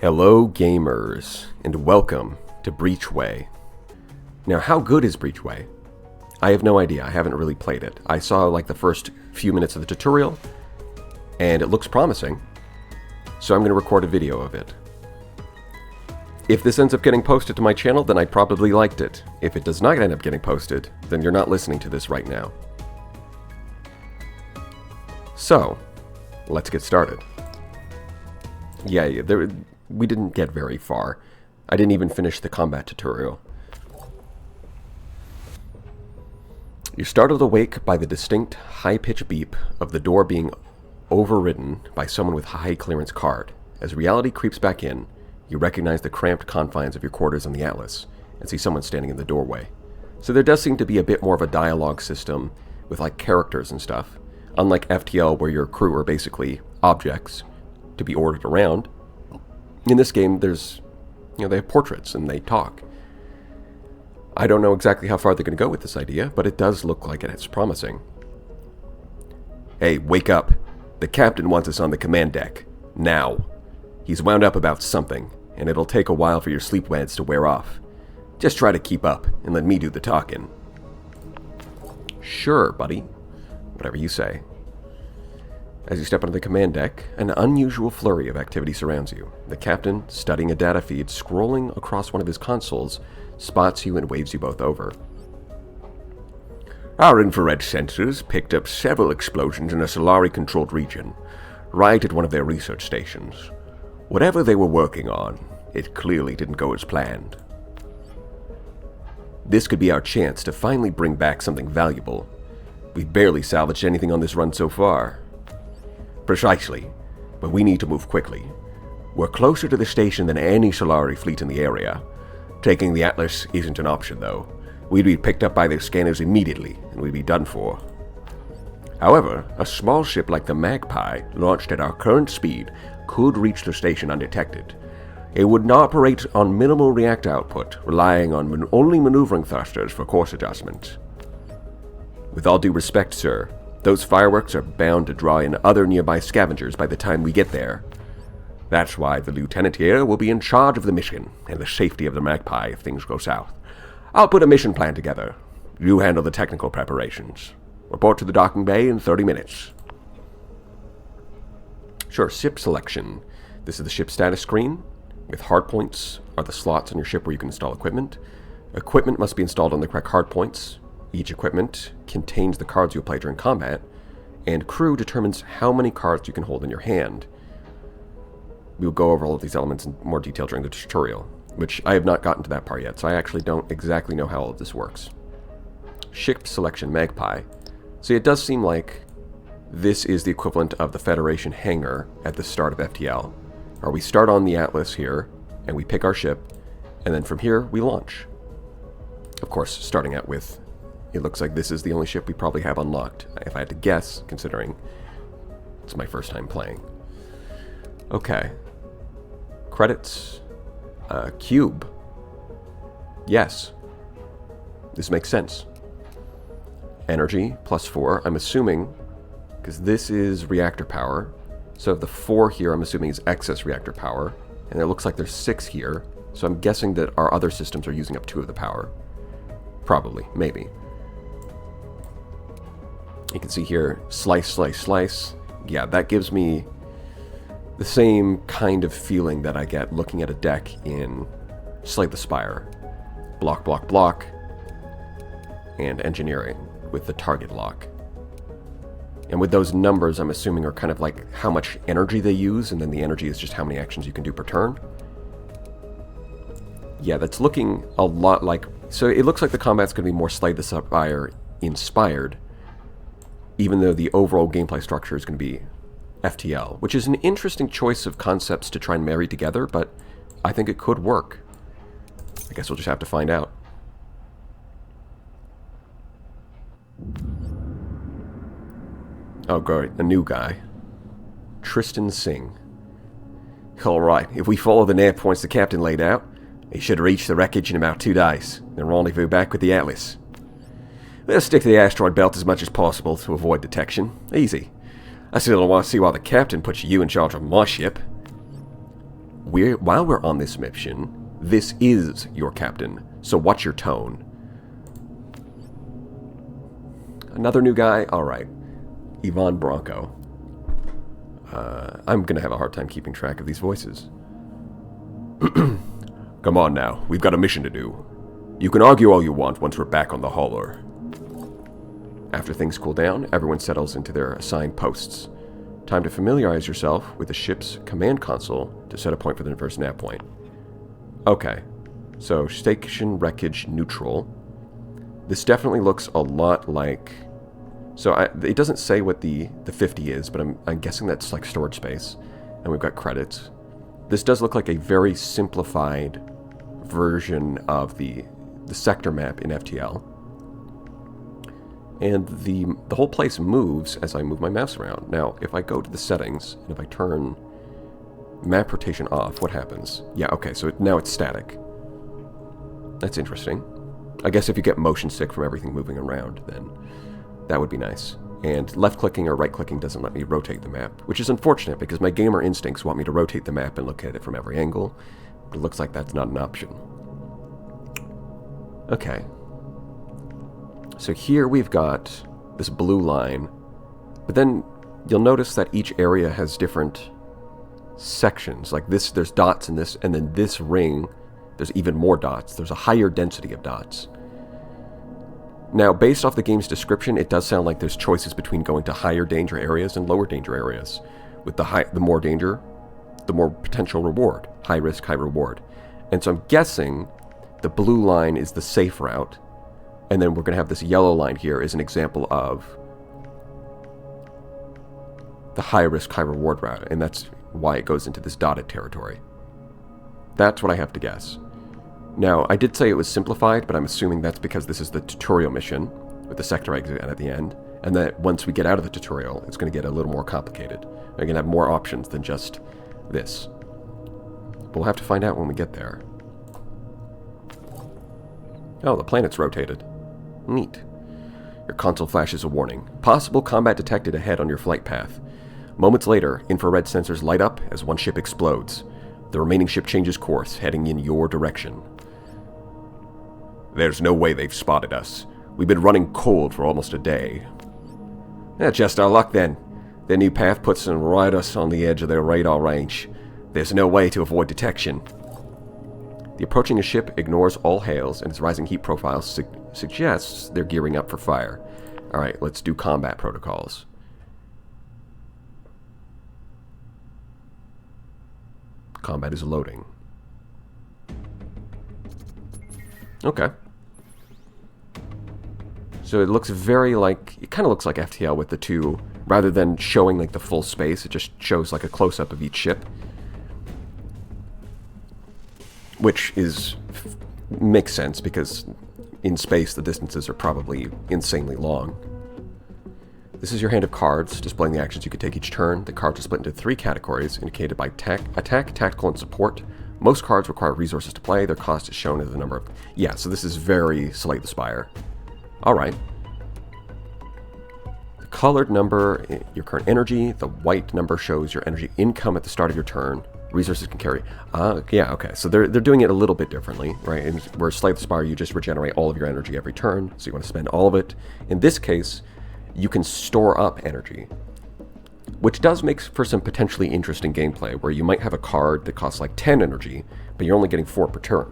Hello gamers, and welcome to Breachway. Now, how good is Breachway? I have no idea. I haven't really played it. I saw like the first few minutes of the tutorial, and it looks promising, so I'm going to record a video of it. If this ends up getting posted to my channel, then I probably liked it. If it does not end up getting posted, then you're not listening to this right now. So, let's get started. Yeah, we didn't get very far. I didn't even finish the combat tutorial. You're startled awake by the distinct, high-pitched beep of the door being overridden by someone with a high-clearance card. As reality creeps back in, you recognize the cramped confines of your quarters on the Atlas and see someone standing in the doorway. So there does seem to be a bit more of a dialogue system with like characters and stuff. Unlike FTL, where your crew are basically objects to be ordered around, in this game there's, they have portraits and they talk. I don't know exactly how far they're going to go with this idea, but it does look like it's promising. Hey, wake up. The captain wants us on the command deck. Now. He's wound up about something, and it'll take a while for your sleep meds to wear off. Just try to keep up, and let me do the talking. Sure, buddy. Whatever you say. As you step onto the command deck, an unusual flurry of activity surrounds you. The captain, studying a data feed, scrolling across one of his consoles, spots you and waves you both over. Our infrared sensors picked up several explosions in a Solari-controlled region, right at one of their research stations. Whatever they were working on, it clearly didn't go as planned. This could be our chance to finally bring back something valuable. We've barely salvaged anything on this run so far. Precisely, but we need to move quickly. We're closer to the station than any Solari fleet in the area. Taking the Atlas isn't an option, though. We'd be picked up by their scanners immediately, and we'd be done for. However, a small ship like the Magpie, launched at our current speed, could reach the station undetected. It would not operate on minimal reactor output, relying on only maneuvering thrusters for course adjustments. With all due respect, sir, those fireworks are bound to draw in other nearby scavengers by the time we get there. That's why the lieutenant here will be in charge of the mission and the safety of the Magpie if things go south. I'll put a mission plan together. You handle the technical preparations. Report to the docking bay in 30 minutes. Sure, ship selection. This is the ship status screen. With hardpoints are the slots on your ship where you can install equipment. Equipment must be installed on the correct hardpoints. Each equipment contains the cards you'll play during combat, and crew determines how many cards you can hold in your hand. We'll go over all of these elements in more detail during the tutorial, which I have not gotten to that part yet, so I actually don't exactly know how all of this works. Ship selection Magpie. See, it does seem like this is the equivalent of the Federation hangar at the start of FTL, where we start on the Atlas here, and we pick our ship, and then from here we launch. Of course, starting out with, it looks like this is the only ship we probably have unlocked, if I had to guess, considering it's my first time playing. Okay. Credits. Cube. Yes. This makes sense. Energy, +4. I'm assuming, because this is reactor power, so the 4 here I'm assuming is excess reactor power, and it looks like there's 6 here, so I'm guessing that our other systems are using up 2 of the power. Probably. Maybe. You can see here, slice, slice, slice. Yeah, that gives me the same kind of feeling that I get looking at a deck in Slay the Spire. Block, block, block, and engineering with the target lock. And with those numbers, I'm assuming are kind of like how much energy they use, and then the energy is just how many actions you can do per turn. Yeah, that's looking a lot like... So it looks like the combat's going to be more Slay the Spire inspired, even though the overall gameplay structure is going to be FTL, which is an interesting choice of concepts to try and marry together, but I think it could work. I guess we'll just have to find out. Oh, great, a new guy. Tristan Singh. Alright, if we follow the nav points the captain laid out, he should reach the wreckage in about 2 days, then rendezvous back with the Atlas. We'll stick to the asteroid belt as much as possible to avoid detection. Easy. I still don't want to see why the captain puts you in charge of my ship. while we're on this mission, this is your captain, so watch your tone. Another new guy? Alright. Ivan Bronco. I'm gonna have a hard time keeping track of these voices. Come on now, we've got a mission to do. You can argue all you want once we're back on the hauler. After things cool down, everyone settles into their assigned posts. Time to familiarize yourself with the ship's command console to set a point for the first nav point. Okay, so station wreckage neutral. This definitely looks a lot like... So it doesn't say what the 50 is, but I'm guessing that's like storage space. And we've got credits. This does look like a very simplified version of the sector map in FTL. And the whole place moves as I move my mouse around. Now, if I go to the settings, and if I turn map rotation off, what happens? Yeah, okay, so now it's static. That's interesting. I guess if you get motion sick from everything moving around, then that would be nice. And left-clicking or right-clicking doesn't let me rotate the map, which is unfortunate because my gamer instincts want me to rotate the map and look at it from every angle, but it looks like that's not an option. Okay. So here we've got this blue line, but then you'll notice that each area has different sections. Like this, there's dots in this, and then this ring, there's even more dots. There's a higher density of dots. Now, based off the game's description, it does sound like there's choices between going to higher danger areas and lower danger areas. With the more danger, the more potential reward. High risk, high reward. And so I'm guessing the blue line is the safe route, and then we're going to have this yellow line here as an example of the high risk, high reward route, and that's why it goes into this dotted territory. That's what I have to guess. Now, I did say it was simplified, but I'm assuming that's because this is the tutorial mission with the sector exit at the end, and that once we get out of the tutorial, it's going to get a little more complicated. We're going to have more options than just this. We'll have to find out when we get there. Oh, the planet's rotated. Neat. Your console flashes a warning. Possible combat detected ahead on your flight path. Moments later, infrared sensors light up as one ship explodes. The remaining ship changes course, heading in your direction. There's no way they've spotted us. We've been running cold for almost a day. Just our luck then. Their new path puts them right us on the edge of their radar range. There's no way to avoid detection. The approaching ship ignores all hails, and its rising heat profile suggests they're gearing up for fire. Alright, let's do combat protocols. Combat is loading. Okay. So it looks very like, it kind of looks like FTL with the two, rather than showing like the full space, it just shows like a close-up of each ship. Which makes sense because in space the distances are probably insanely long. This is your hand of cards, displaying the actions you could take each turn. The cards are split into 3 categories, indicated by attack, tactical, and support. Most cards require resources to play. Their cost is shown as the number of... Yeah, so this is very Slay the Spire. Alright. The colored number, your current energy. The white number shows your energy income at the start of your turn. Resources can carry... yeah, okay. So they're doing it a little bit differently, right? And where Slay the Spire, you just regenerate all of your energy every turn, so you want to spend all of it. In this case, you can store up energy, which does make for some potentially interesting gameplay, where you might have a card that costs like 10 energy, but you're only getting 4 per turn.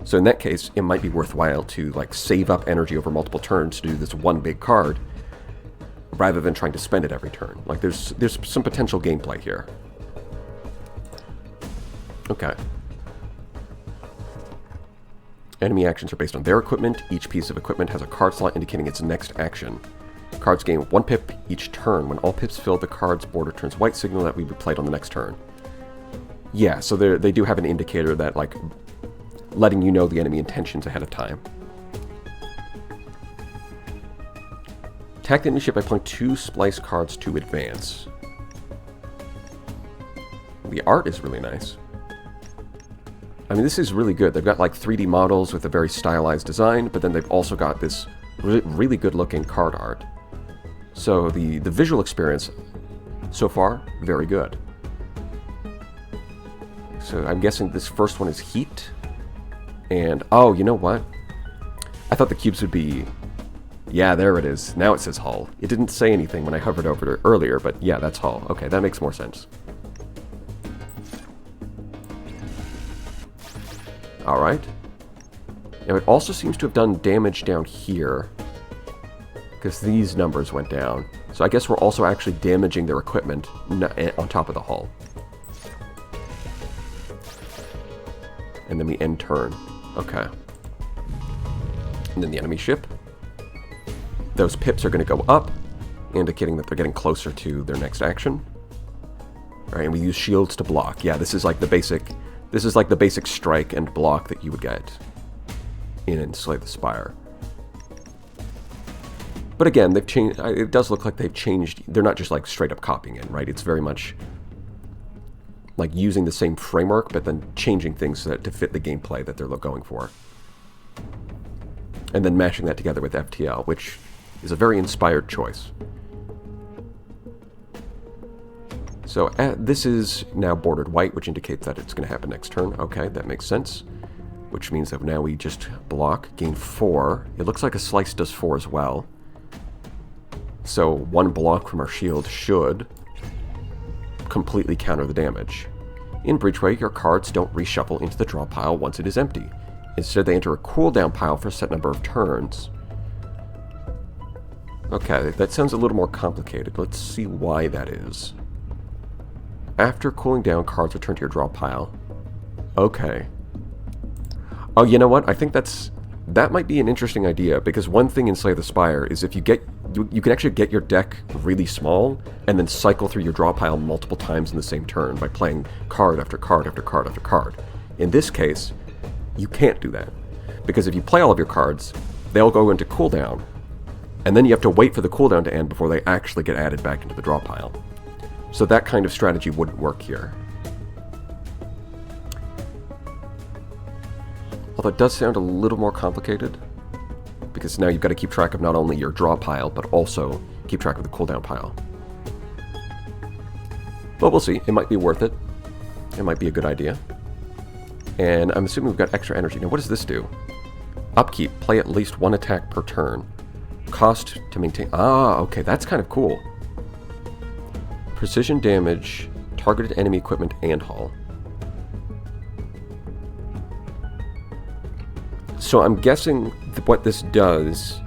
So in that case, it might be worthwhile to like save up energy over multiple turns to do this one big card, rather than trying to spend it every turn. Like there's some potential gameplay here. Okay. Enemy actions are based on their equipment. Each piece of equipment has a card slot indicating its next action. Cards gain 1 pip each turn. When all pips fill, the card's border turns white, signal that we be played on the next turn. Yeah, so they do have an indicator that, like, letting you know the enemy intentions ahead of time. Attack the enemy ship by playing 2 splice cards to advance. The art is really nice. I mean, this is really good. They've got, like, 3D models with a very stylized design, but then they've also got this really good-looking card art. So the visual experience, so far, very good. So I'm guessing this first one is heat. And, oh, you know what? I thought the cubes would be... Yeah, there it is. Now it says hull. It didn't say anything when I hovered over it earlier, but yeah, that's hull. Okay, that makes more sense. Alright. Now it also seems to have done damage down here, because these numbers went down. So I guess we're also actually damaging their equipment on top of the hull. And then we end turn. Okay. And then the enemy ship. Those pips are going to go up, indicating that they're getting closer to their next action. Alright, and we use shields to block. Yeah, this is like the basic strike and block that you would get in Slay the Spire. But again, they've changed. It does look like they've changed. They're not just like straight up copying it, right? It's very much like using the same framework, but then changing things to fit the gameplay that they're going for. And then mashing that together with FTL, which is a very inspired choice. So this is now bordered white, which indicates that it's going to happen next turn. Okay, that makes sense. Which means that now we just block, gain 4. It looks like a slice does 4 as well. So 1 block from our shield should completely counter the damage. In Breachway, your cards don't reshuffle into the draw pile once it is empty. Instead, they enter a cooldown pile for a set number of turns. Okay, that sounds a little more complicated. Let's see why that is. After cooling down, cards return to your draw pile. Okay. Oh, you know what? I think that might be an interesting idea, because one thing in Slay the Spire is if you can actually get your deck really small and then cycle through your draw pile multiple times in the same turn by playing card after card after card after card. In this case, you can't do that, because if you play all of your cards, they'll go into cooldown, and then you have to wait for the cooldown to end before they actually get added back into the draw pile. So that kind of strategy wouldn't work here. Although it does sound a little more complicated, because now you've got to keep track of not only your draw pile, but also keep track of the cooldown pile. But we'll see. It might be worth it. It might be a good idea. And I'm assuming we've got extra energy. Now, what does this do? Upkeep. Play at least 1 attack per turn. Cost to maintain... Ah, okay. That's kind of cool. Precision damage, targeted enemy equipment, and hull. So I'm guessing what this does...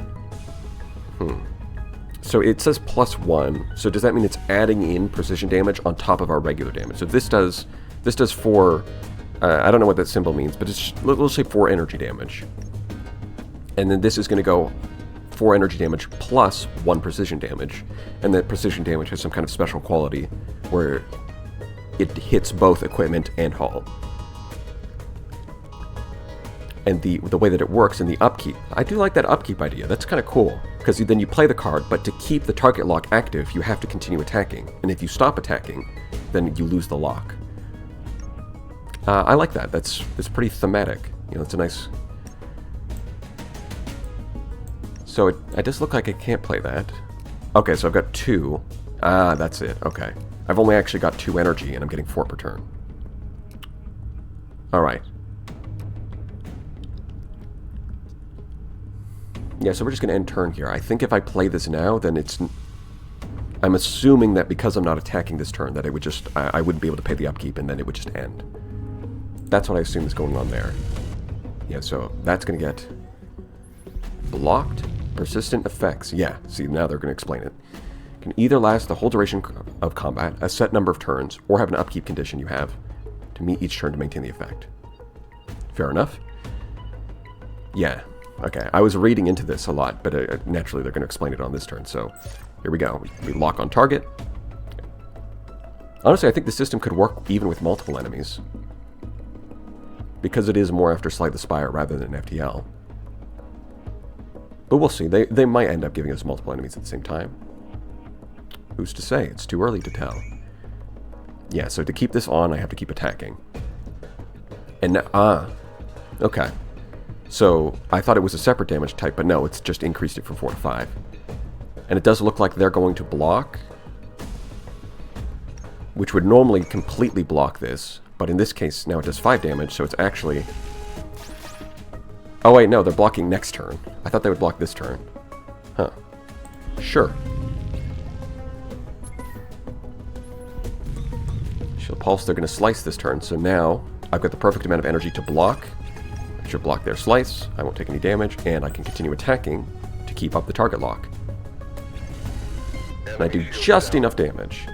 So it says +1. So does that mean it's adding in precision damage on top of our regular damage? So this does 4... I don't know what that symbol means, but it's, let's say 4 energy damage. And then this is going to go 4 energy damage plus 1 precision damage. And that precision damage has some kind of special quality where it hits both equipment and hull. And the way that it works in the upkeep, I do like that upkeep idea. That's kind of cool, because then you play the card, but to keep the target lock active, you have to continue attacking. And if you stop attacking, then you lose the lock. I like that. It's pretty thematic. You know, it's a nice... So it does look like I can't play that. Okay, so I've got 2. Ah, that's it. Okay. I've only actually got 2 energy, and I'm getting 4 per turn. Alright. Yeah, so we're just going to end turn here. I think if I play this now, then it's... I'm assuming that because I'm not attacking this turn, that it would just... I wouldn't be able to pay the upkeep, and then it would just end. That's what I assume is going on there. Yeah, so that's going to get... blocked. Persistent effects. Yeah, see, now they're going to explain it. Can either last the whole duration of combat, a set number of turns, or have an upkeep condition you have to meet each turn to maintain the effect. Fair enough. Yeah. Okay, I was reading into this a lot, but naturally they're going to explain it on this turn, so here we go. We lock on target. Honestly, I think the system could work even with multiple enemies, because it is more after Slay the Spire rather than FTL. But we'll see. They might end up giving us multiple enemies at the same time. Who's to say? It's too early to tell. Yeah, so to keep this on, I have to keep attacking. And now, okay. So I thought it was a separate damage type, but no, it's just increased it from 4 to 5. And it does look like they're going to block, which would normally completely block this. But in this case, now it does 5 damage, so it's actually... Oh wait, no, they're blocking next turn. I thought they would block this turn. Huh. Sure. Shield Pulse, they're going to slice this turn, so now I've got the perfect amount of energy to block. I should block their slice, I won't take any damage, and I can continue attacking to keep up the target lock. And I do just enough damage.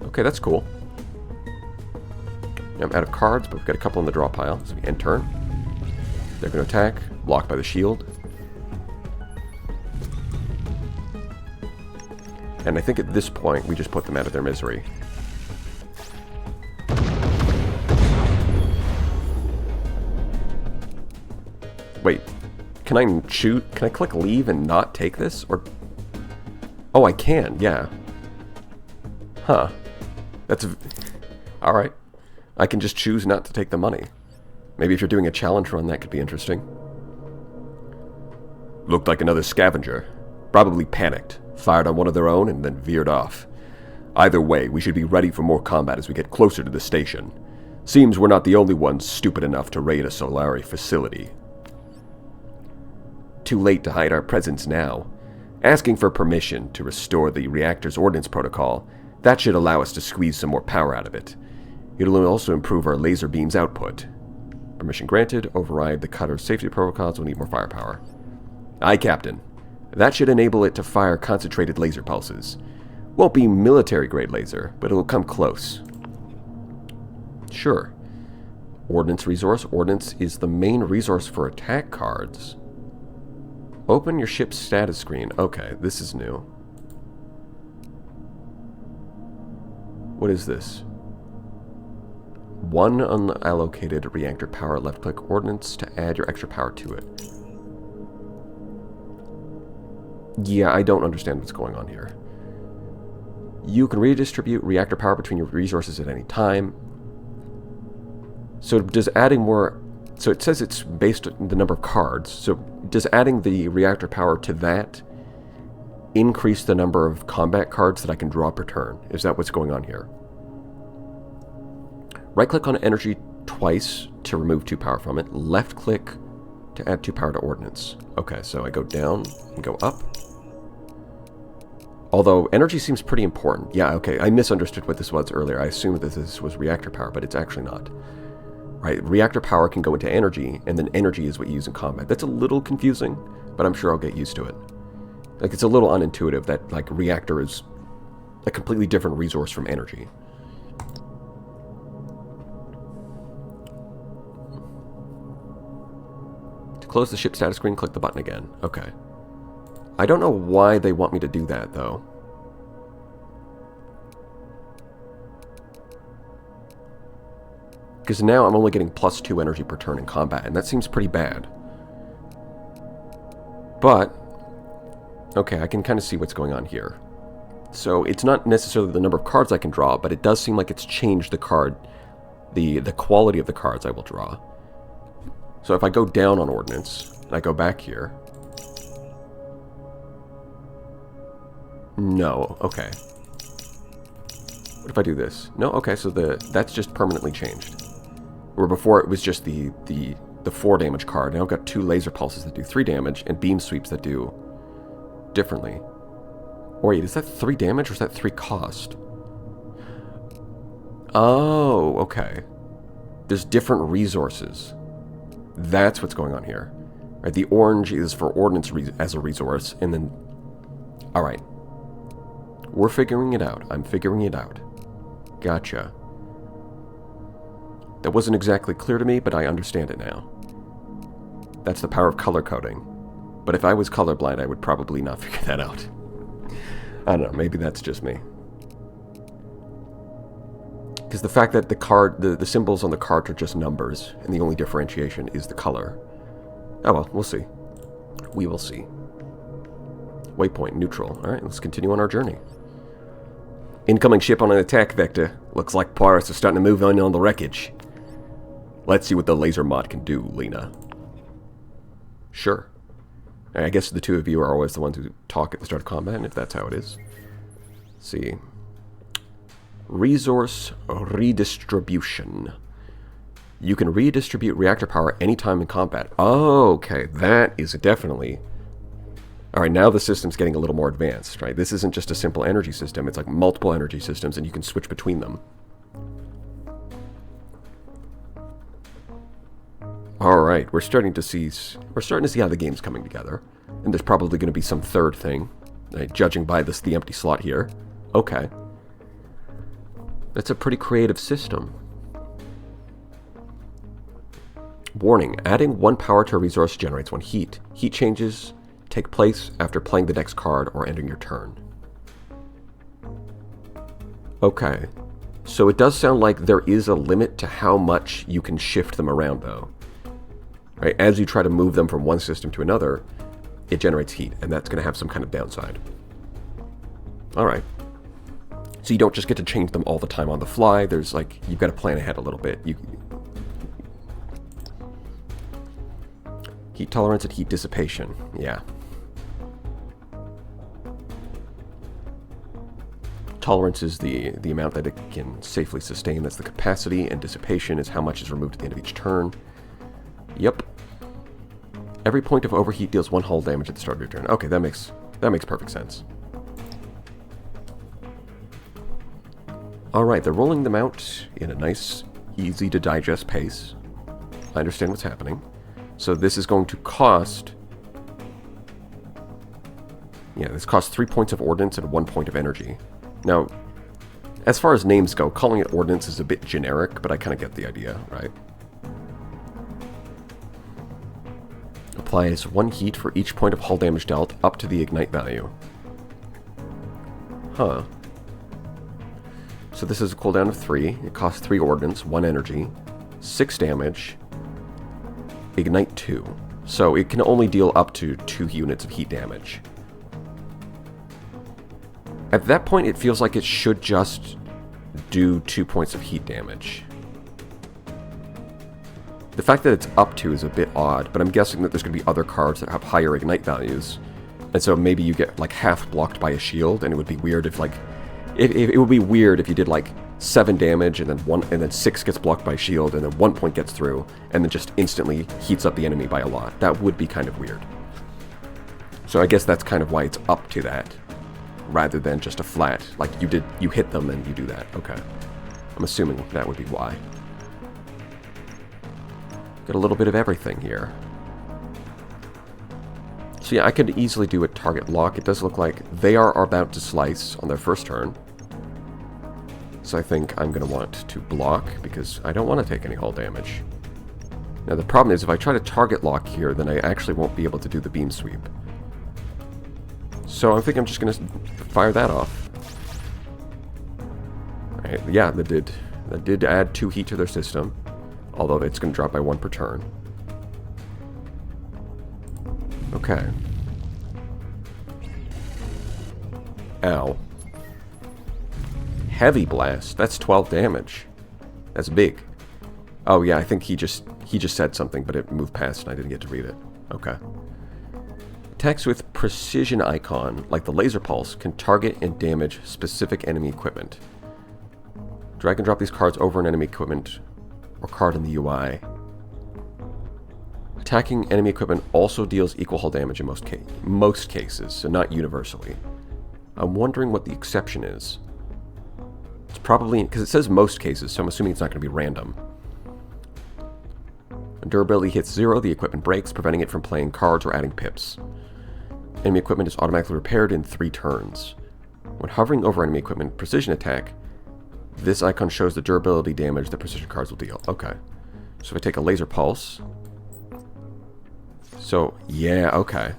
Okay, that's cool. I'm out of cards, but we've got a couple in the draw pile, so we end turn. They're going to attack, blocked by the shield. And I think at this point, we just put them out of their misery. Wait, can I shoot? Can I click leave and not take this? Or... Oh, I can, yeah. Huh. That's... Alright. I can just choose not to take the money. Maybe if you're doing a challenge run, that could be interesting. Looked like another scavenger. Probably panicked, fired on one of their own, and then veered off. Either way, we should be ready for more combat as we get closer to the station. Seems we're not the only ones stupid enough to raid a Solari facility. Too late to hide our presence now. Asking for permission to restore the reactor's ordnance protocol, that should allow us to squeeze some more power out of it. It'll also improve our laser beam's output. Permission granted. Override the cutter's safety protocols. We'll need more firepower. Aye, Captain. That should enable it to fire concentrated laser pulses. Won't be military-grade laser, but it'll come close. Sure. Ordnance resource. Ordnance is the main resource for attack cards. Open your ship's status screen. Okay, this is new. What is this? One unallocated reactor power, left-click ordnance to add your extra power to it. Yeah, I don't understand what's going on here. You can redistribute reactor power between your resources at any time. So does adding more... So it says it's based on the number of cards. So does adding the reactor power to that increase the number of combat cards that I can draw per turn? Is that what's going on here? Right-click on energy twice to remove 2 power from it. Left-click to add 2 power to ordnance. Okay, so I go down and go up. Although, energy seems pretty important. Yeah, okay, I misunderstood what this was earlier. I assumed that this was reactor power, but it's actually not. Right, reactor power can go into energy, and then energy is what you use in combat. That's a little confusing, but I'm sure I'll get used to it. Like, it's a little unintuitive that, like, reactor is a completely different resource from energy. Close the ship status screen, click the button again. Okay. I don't know why they want me to do that, though. Because now I'm only getting +2 energy per turn in combat, and that seems pretty bad. But, okay, I can kind of see what's going on here. So, it's not necessarily the number of cards I can draw, but it does seem like it's changed the card, the quality of the cards I will draw. So if I go down on ordnance, and I go back here... No, okay. What if I do this? No, okay, so that's just permanently changed. Where before it was just the 4 damage card. Now I've got 2 laser pulses that do 3 damage, and beam sweeps that do differently. Or wait, is that 3 damage, or is that 3 cost? Oh, okay. There's different resources. That's what's going on here. Right, the orange is for ordnance as a resource, and then... Alright. We're figuring it out. I'm figuring it out. Gotcha. That wasn't exactly clear to me, but I understand it now. That's the power of color coding. But if I was colorblind, I would probably not figure that out. I don't know, maybe that's just me. Because the fact that the card, the symbols on the card are just numbers, and the only differentiation is the color. Oh well, we'll see. We will see. Waypoint, neutral. Alright, let's continue on our journey. Incoming ship on an attack vector. Looks like pirates are starting to move on the wreckage. Let's see what the laser mod can do, Lena. Sure. I guess the two of you are always the ones who talk at the start of combat, and if that's how it is. Let's see. Resource redistribution. You can redistribute reactor power anytime in combat. Oh, okay. That is definitely... Alright, now the system's getting a little more advanced, right? This isn't just a simple energy system. It's like multiple energy systems, and you can switch between them. Alright, we're starting to see how the game's coming together. And there's probably going to be some third thing, right? Judging by the empty slot here. Okay. That's a pretty creative system. Warning, adding 1 power to a resource generates 1 heat. Heat changes take place after playing the next card or ending your turn. Okay. So it does sound like there is a limit to how much you can shift them around, though. Right? As you try to move them from one system to another, it generates heat, and that's going to have some kind of downside. Alright. So you don't just get to change them all the time on the fly. There's like, you've got to plan ahead a little bit. Heat tolerance and heat dissipation. Yeah. Tolerance is the amount that it can safely sustain. That's the capacity, and dissipation is how much is removed at the end of each turn. Yep. Every point of overheat deals 1 hull damage at the start of your turn. Okay, that makes perfect sense. Alright, they're rolling them out in a nice, easy to digest pace. I understand what's happening. So this is going to cost... Yeah, this costs 3 points of ordnance and 1 point of energy. Now, as far as names go, calling it ordnance is a bit generic, but I kind of get the idea, right? Applies 1 heat for each point of hull damage dealt up to the ignite value. Huh. So this is a cooldown of 3. It costs 3 ordnance, 1 energy, 6 damage, ignite 2. So it can only deal up to 2 units of heat damage. At that point, it feels like it should just do 2 points of heat damage. The fact that it's up to is a bit odd, but I'm guessing that there's going to be other cards that have higher ignite values. And so maybe you get like half blocked by a shield, and it would be weird if like... It would be weird if you did like 7 damage and then 6 gets blocked by shield and then 1 point gets through and then just instantly heats up the enemy by a lot. That would be kind of weird. So I guess that's kind of why it's up to that, rather than just a flat, like you hit them and you do that. Okay. I'm assuming that would be why. Got a little bit of everything here. So yeah, I could easily do a target lock. It does look like they are about to slice on their first turn. So I think I'm going to want to block because I don't want to take any hull damage. Now the problem is if I try to target lock here, then I actually won't be able to do the beam sweep. So I think I'm just going to fire that off. Right, yeah, that did add 2 heat to their system, although it's going to drop by 1 per turn. Okay. Ow. Heavy blast. That's 12 damage. That's big. Oh yeah, I think he just said something, but it moved past and I didn't get to read it. Okay. Attacks with precision icon, like the laser pulse, can target and damage specific enemy equipment. Drag and drop these cards over an enemy equipment or card in the UI. Attacking enemy equipment also deals equal hull damage in most cases, so not universally. I'm wondering what the exception is. It's probably, because it says most cases, so I'm assuming it's not going to be random. When durability hits 0, the equipment breaks, preventing it from playing cards or adding pips. Enemy equipment is automatically repaired in 3 turns. When hovering over enemy equipment precision attack, this icon shows the durability damage that precision cards will deal. Okay. So if I take a laser pulse... So, yeah, okay.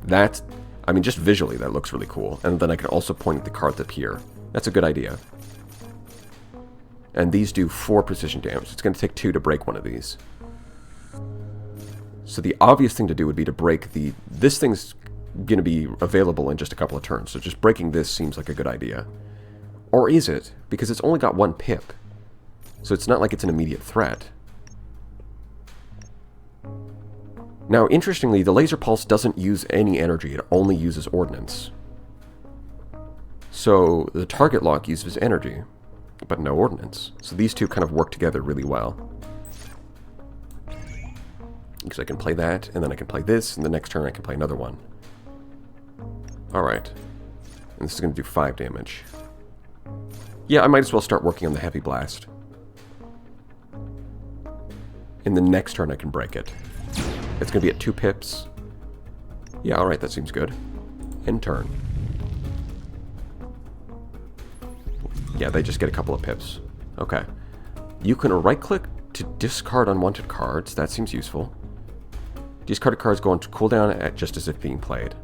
That's... I mean, just visually, that looks really cool. And then I can also point at the cards up here. That's a good idea. And these do 4 precision damage. It's going to take 2 to break one of these. So the obvious thing to do would be to break the... This thing's going to be available in just a couple of turns, so just breaking this seems like a good idea. Or is it? Because it's only got 1 pip. So it's not like it's an immediate threat. Now, interestingly, the laser pulse doesn't use any energy. It only uses ordnance. So the target lock uses energy, but no ordnance. So these two kind of work together really well. Because I can play that, and then I can play this, and the next turn I can play another one. Alright. And this is going to do 5 damage. Yeah, I might as well start working on the heavy blast. In the next turn I can break it. It's going to be at 2 pips. Yeah, alright, that seems good. End turn. Yeah, they just get a couple of pips. Okay. You can right-click to discard unwanted cards. That seems useful. Discarded cards go on to cooldown at just as if being played.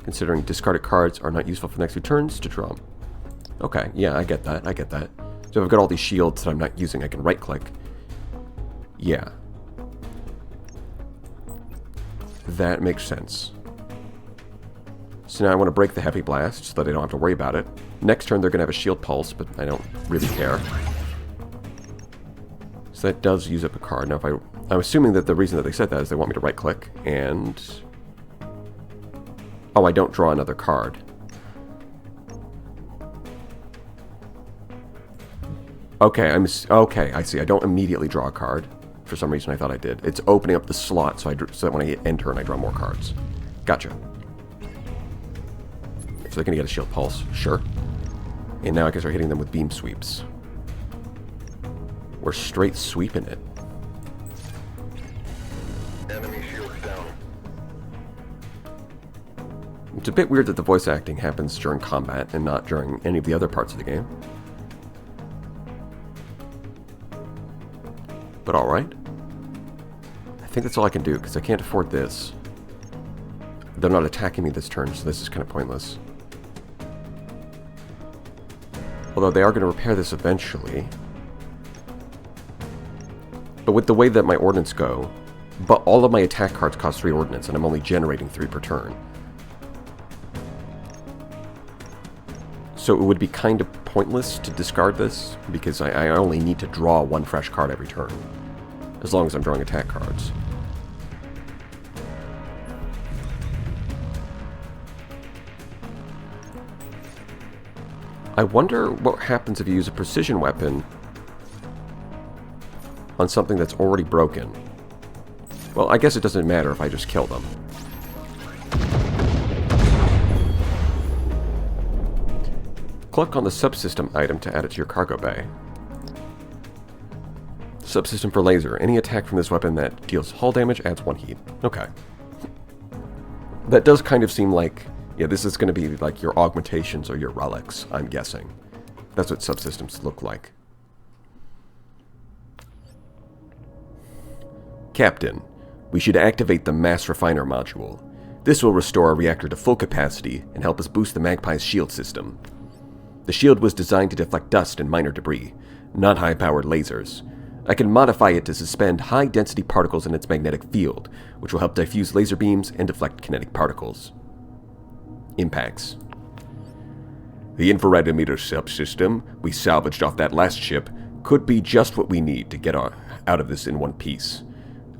Considering discarded cards are not useful for the next 2 turns, to draw them. Okay, yeah, I get that, I get that. So if I've got all these shields that I'm not using, I can right-click. Yeah. That makes sense. So now I want to break the Heavy Blast so that I don't have to worry about it. Next turn they're going to have a Shield Pulse, but I don't really care. So that does use up a card. Now if I'm assuming that the reason that they said that is they want me to right-click and... Oh, I don't draw another card. Okay, okay, I see. I don't immediately draw a card. For some reason I thought I did. It's opening up the slot so that when I hit enter and I draw more cards. Gotcha. So they're going to get a Shield Pulse. Sure. And now I can start hitting them with Beam Sweeps. We're straight sweeping it. Enemy shields down. It's a bit weird that the voice acting happens during combat and not during any of the other parts of the game. But alright. I think that's all I can do, because I can't afford this. They're not attacking me this turn, so this is kind of pointless. Although they are going to repair this eventually. But with the way that my ordnance go, but all of my attack cards cost 3 ordnance, and I'm only generating 3 per turn. So it would be kind of pointless to discard this, because I only need to draw 1 fresh card every turn. As long as I'm drawing attack cards. I wonder what happens if you use a precision weapon on something that's already broken. Well, I guess it doesn't matter if I just kill them. Click on the subsystem item to add it to your cargo bay. Subsystem for laser. Any attack from this weapon that deals hull damage adds 1 heat. Okay. That does kind of seem like... Yeah, this is going to be like your augmentations or your relics, I'm guessing. That's what subsystems look like. Captain, we should activate the Mass Refiner module. This will restore our reactor to full capacity and help us boost the Magpie's shield system. The shield was designed to deflect dust and minor debris, not high-powered lasers. I can modify it to suspend high-density particles in its magnetic field, which will help diffuse laser beams and deflect kinetic particles. Impacts. The infrared emitter subsystem we salvaged off that last ship could be just what we need to get out of this in one piece.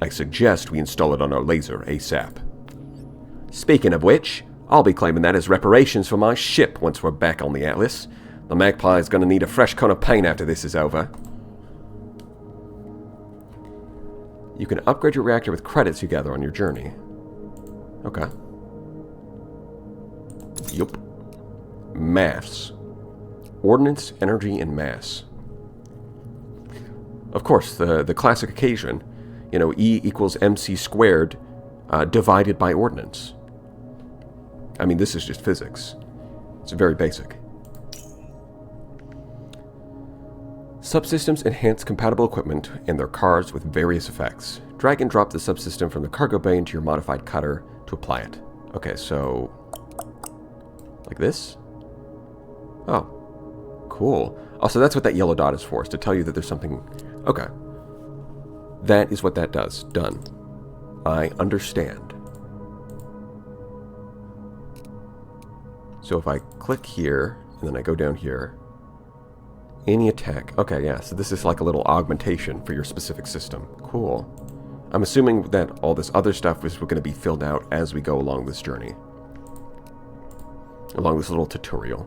I suggest we install it on our laser ASAP. Speaking of which, I'll be claiming that as reparations for my ship once we're back on the Atlas. The Magpie is going to need a fresh coat of paint after this is over. You can upgrade your reactor with credits you gather on your journey. Okay. Yup. Mass. Ordnance, energy, and mass. Of course, the classic equation, you know, E equals MC squared divided by ordnance. I mean, this is just physics. It's very basic. Subsystems enhance compatible equipment and their cards with various effects. Drag and drop the subsystem from the cargo bay into your modified cutter to apply it. Okay, so... like this? Oh. Cool. Oh, so that's what that yellow dot is for, is to tell you that there's something... Okay. That is what that does. Done. I understand. So if I click here, and then I go down here... Any attack. Okay, yeah, so this is like a little augmentation for your specific system. Cool. I'm assuming that all this other stuff is going to be filled out as we go along this journey. Along this little tutorial.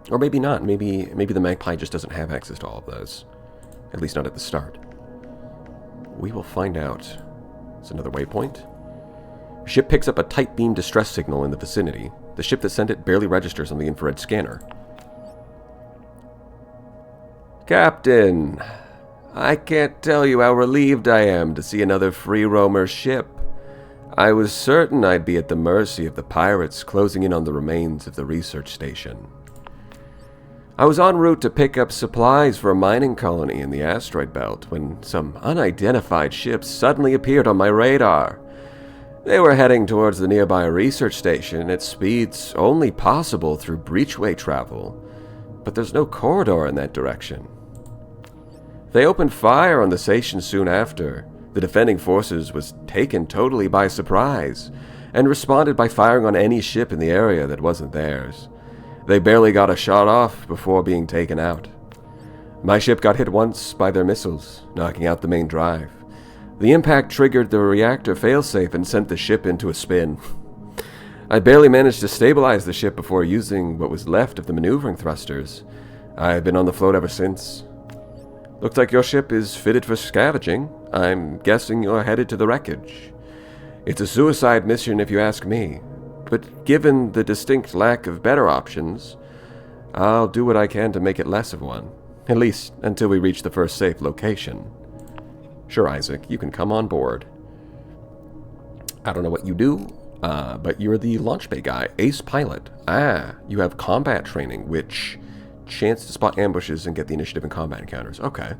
Or maybe not. Maybe the Magpie just doesn't have access to all of those. At least not at the start. We will find out. It's another waypoint. Ship picks up a tight beam distress signal in the vicinity. The ship that sent it barely registers on the infrared scanner. Captain, I can't tell you how relieved I am to see another free roamer ship. I was certain I'd be at the mercy of the pirates closing in on the remains of the research station. I was en route to pick up supplies for a mining colony in the asteroid belt when some unidentified ships suddenly appeared on my radar. They were heading towards the nearby research station at speeds only possible through breachway travel, but there's no corridor in that direction. They opened fire on the station soon after. The defending forces was taken totally by surprise and responded by firing on any ship in the area that wasn't theirs. They barely got a shot off before being taken out. My ship got hit once by their missiles, knocking out the main drive. The impact triggered the reactor failsafe and sent the ship into a spin. I barely managed to stabilize the ship before using what was left of the maneuvering thrusters. I've been on the float ever since. Looks like your ship is fitted for scavenging. I'm guessing you're headed to the wreckage. It's a suicide mission if you ask me, but given the distinct lack of better options, I'll do what I can to make it less of one, at least until we reach the first safe location. Sure, Isaac, you can come on board. I don't know what you do, but you're the launch bay guy, ace pilot. You have combat training, which chance to spot ambushes and get the initiative in combat encounters. Okay.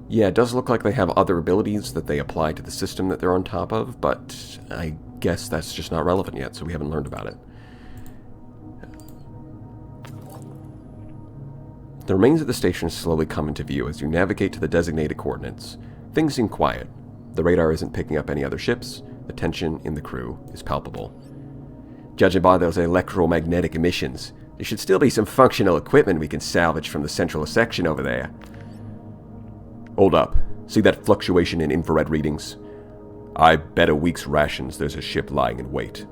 Yeah, it does look like they have other abilities that they apply to the system that they're on top of, but I guess that's just not relevant yet, so we haven't learned about it. The remains of the station slowly come into view as you navigate to the designated coordinates. Things seem quiet. The radar isn't picking up any other ships. The tension in the crew is palpable. Judging by those electromagnetic emissions, there should still be some functional equipment we can salvage from the central section over there. Hold up. See that fluctuation in infrared readings? I bet a week's rations there's a ship lying in wait,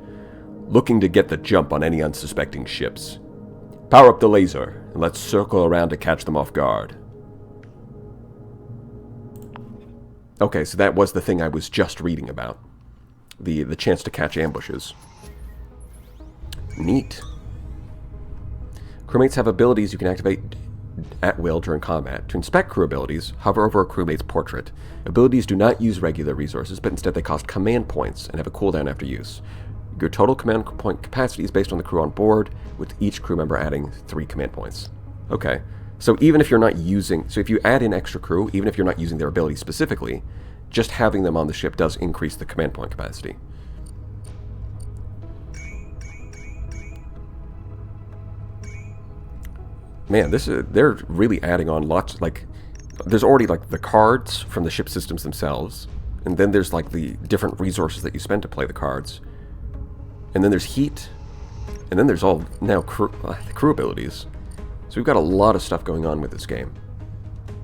looking to get the jump on any unsuspecting ships. Power up the laser, and let's circle around to catch them off guard. Okay, so that was the thing I was just reading about. The chance to catch ambushes. Neat. Crewmates have abilities you can activate at will during combat. To inspect crew abilities, hover over a crewmate's portrait. Abilities do not use regular resources, but instead they cost command points and have a cooldown after use. Your total command point capacity is based on the crew on board, with each crew member adding 3 command points. Okay, so even if you're not using... So if you add in extra crew, even if you're not using their abilities specifically, just having them on the ship does increase the command point capacity. Man, they're really adding on lots, like, there's already, like, the cards from the ship systems themselves, and then there's, like, the different resources that you spend to play the cards, and then there's heat, and then there's all, now, crew abilities. So we've got a lot of stuff going on with this game.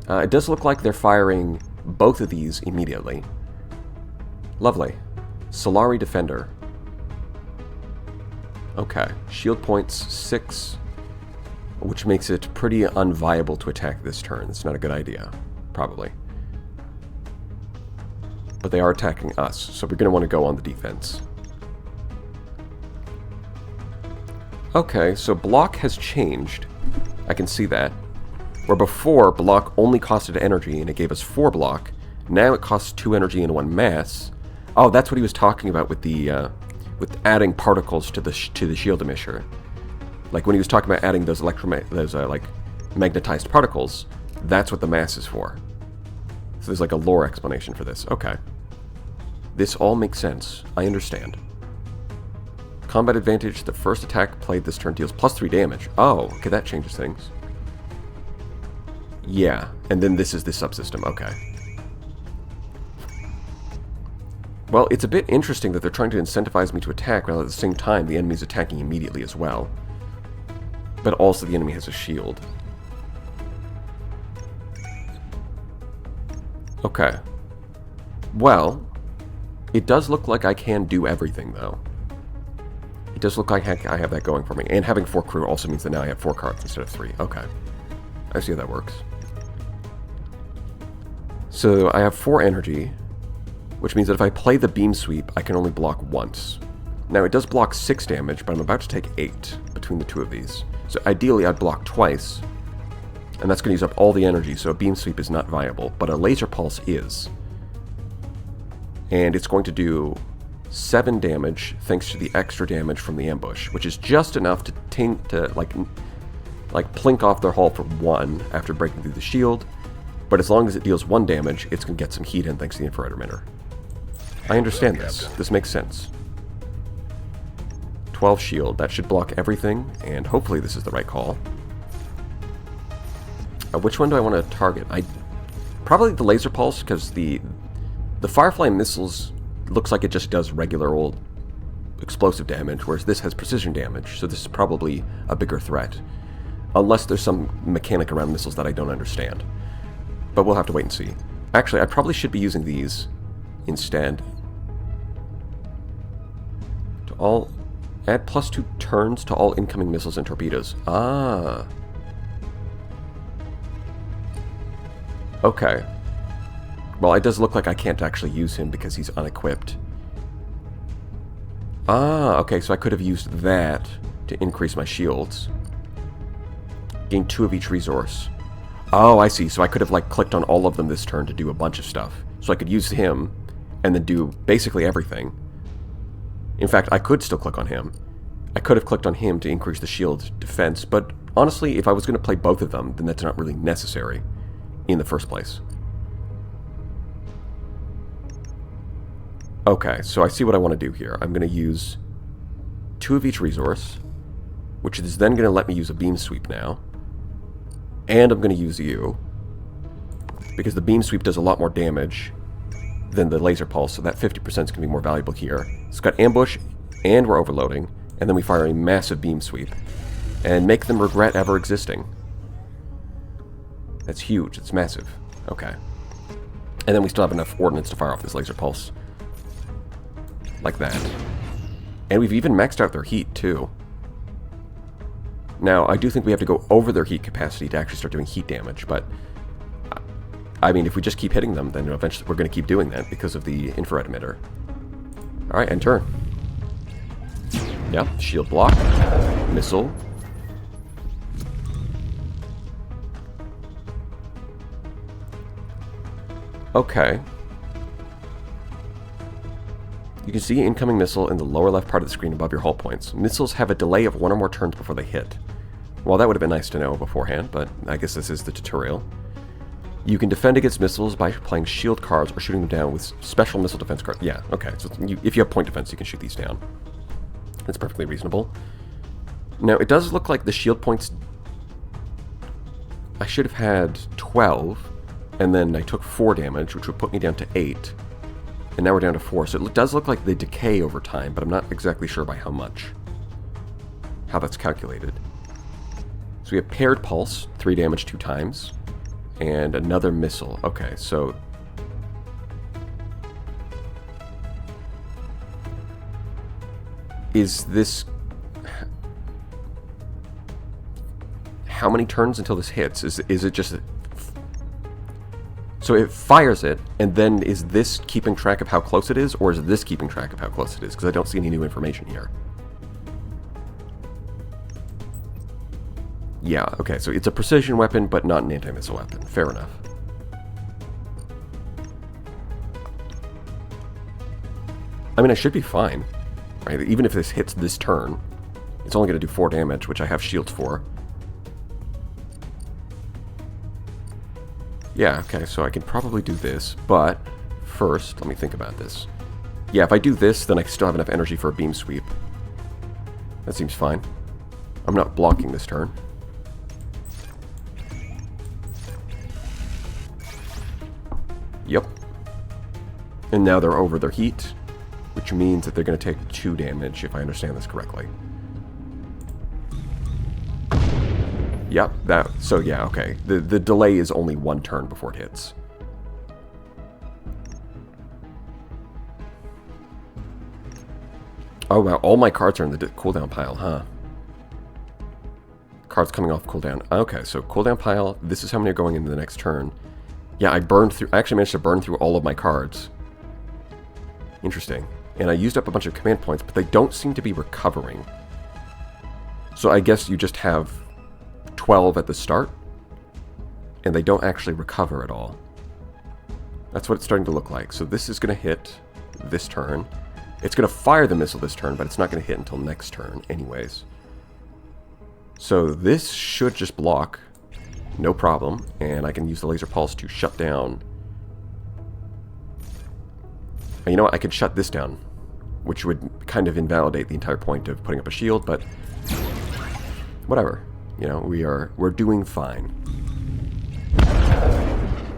It does look like they're firing both of these immediately. Lovely. Solari Defender. Okay, shield points 6... which makes it pretty unviable to attack this turn. It's not a good idea, probably. But they are attacking us, so we're going to want to go on the defense. Okay, so block has changed. I can see that. Where before, block only costed energy, and it gave us 4 block. Now it costs 2 energy and 1 mass. Oh, that's what he was talking about with the with adding particles to the shield emissions. Like when he was talking about adding those like magnetized particles, that's what the mass is for. So there's like a lore explanation for this. Okay. This all makes sense. I understand. Combat advantage. The first attack played this turn deals +3 damage. Oh, okay, that changes things. Yeah, and then this is the subsystem. Okay. Well, it's a bit interesting that they're trying to incentivize me to attack, while at the same time the enemy's attacking immediately as well. But also the enemy has a shield. Okay. Well, it does look like I can do everything, though. It does look like I have that going for me. And having 4 crew also means that now I have 4 cards instead of 3. Okay. I see how that works. So I have 4 energy, which means that if I play the beam sweep, I can only block once. Now it does block 6 damage, but I'm about to take 8 between the 2 of these. So ideally I'd block twice, and that's going to use up all the energy, so a beam sweep is not viable, but a laser pulse is. And it's going to do 7 damage thanks to the extra damage from the ambush, which is just enough to plink off their hull for 1 after breaking through the shield, but as long as it deals 1 damage, it's going to get some heat in thanks to the infrared emitter. I understand this. This makes sense. 12 shield. That should block everything, and hopefully this is the right call. Which one do I want to target? Probably the laser pulse, because the Firefly missiles looks like it just does regular old explosive damage, whereas this has precision damage, so this is probably a bigger threat. Unless there's some mechanic around missiles that I don't understand. But we'll have to wait and see. Actually, I probably should be using these instead. Add +2 turns to all incoming missiles and torpedoes. Ah. Okay. Well, it does look like I can't actually use him because he's unequipped. Ah, okay, so I could have used that to increase my shields. Gain 2 of each resource. Oh, I see. So I could have, clicked on all of them this turn to do a bunch of stuff. So I could use him and then do basically everything. In fact, I could still click on him. I could have clicked on him to increase the shield defense, but honestly, if I was going to play both of them, then that's not really necessary in the first place. Okay, so I see what I want to do here. I'm going to use 2 of each resource, which is then going to let me use a beam sweep now. And I'm going to use you, because the beam sweep does a lot more damage than the laser pulse, so that 50% is going to be more valuable here. It's got ambush, and we're overloading, and then we fire a massive beam sweep, and make them regret ever existing. That's huge. It's massive. Okay. And then we still have enough ordnance to fire off this laser pulse. Like that. And we've even maxed out their heat, too. Now, I do think we have to go over their heat capacity to actually start doing heat damage, but I mean, if we just keep hitting them, then eventually we're going to keep doing that because of the infrared emitter. Alright, end turn. Yep, shield block. Missile. Okay. You can see incoming missile in the lower left part of the screen above your hull points. Missiles have a delay of 1 or more turns before they hit. Well, that would have been nice to know beforehand, but I guess this is the tutorial. You can defend against missiles by playing shield cards or shooting them down with special missile defense cards. Yeah, okay, so if you have point defense, you can shoot these down. That's perfectly reasonable. Now, it does look like the shield points... I should have had 12, and then I took 4 damage, which would put me down to 8. And now we're down to 4, so it does look like they decay over time, but I'm not exactly sure by how much. How that's calculated. So we have paired pulse, 3 damage 2 times, and another missile. Okay, so... Is this... How many turns until this hits? Is it just... So it fires it, and then is this keeping track of how close it is, or is this keeping track of how close it is? Because I don't see any new information here. Yeah, okay, so it's a precision weapon, but not an anti-missile weapon. Fair enough. I mean, I should be fine, right? Even if this hits this turn, it's only going to do 4 damage, which I have shields for. Yeah, okay, so I can probably do this, but first, let me think about this. Yeah, if I do this, then I still have enough energy for a beam sweep. That seems fine. I'm not blocking this turn. Yep. And now they're over their heat, which means that they're going to take 2 damage, if I understand this correctly. Yep, so yeah, okay. The delay is only 1 turn before it hits. Oh, wow. All my cards are in the cooldown pile, huh? Cards coming off cooldown. Okay, so cooldown pile. This is how many are going into the next turn. Yeah, I actually managed to burn through all of my cards. Interesting. And I used up a bunch of command points, but they don't seem to be recovering. So I guess you just have 12 at the start, and they don't actually recover at all. That's what it's starting to look like. So this is going to hit this turn. It's going to fire the missile this turn, but it's not going to hit until next turn anyways. So this should just block, no problem, and I can use the laser pulse to shut down. And you know what? I could shut this down, which would kind of invalidate the entire point of putting up a shield, but whatever. You know, we're doing fine.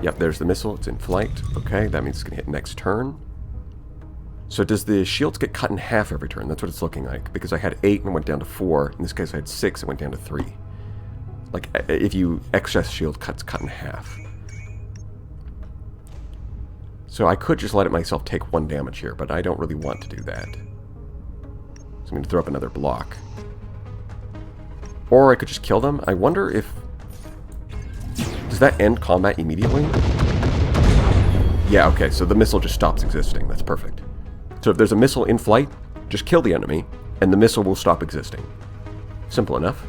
Yep, there's the missile. It's in flight. Okay, that means it's going to hit next turn. So does the shields get cut in half every turn? That's what it's looking like. Because I had 8 and went down to 4. In this case, I had 6 and went down to 3. Like, if you excess shield cuts cut in half. So I could just let it myself take 1 damage here, but I don't really want to do that. So I'm going to throw up another block. Or I could just kill them. I wonder if... Does that end combat immediately? Yeah, okay, so the missile just stops existing. That's perfect. So if there's a missile in flight, just kill the enemy, and the missile will stop existing. Simple enough.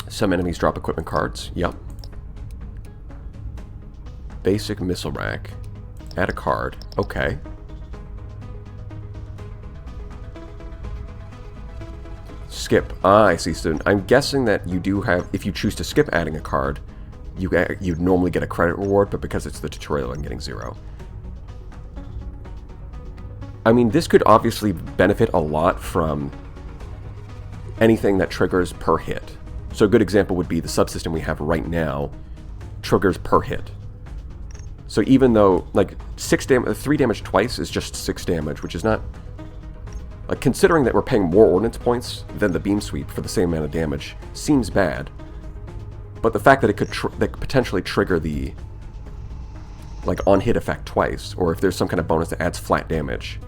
Some enemies drop equipment cards. Yep. Basic missile rack. Add a card. Okay. Skip. Ah, I see. So I'm guessing that you do have, if you choose to skip adding a card, you'd normally get a credit reward, but because it's the tutorial, I'm getting 0. I mean, this could obviously benefit a lot from anything that triggers per hit. So a good example would be the subsystem we have right now triggers per hit. So even though, like, 3 damage twice is just 6 damage, which is not... Like, considering that we're paying more ordnance points than the beam sweep for the same amount of damage, seems bad. But the fact that it could potentially trigger the, like, on-hit effect twice, or if there's some kind of bonus that adds flat damage.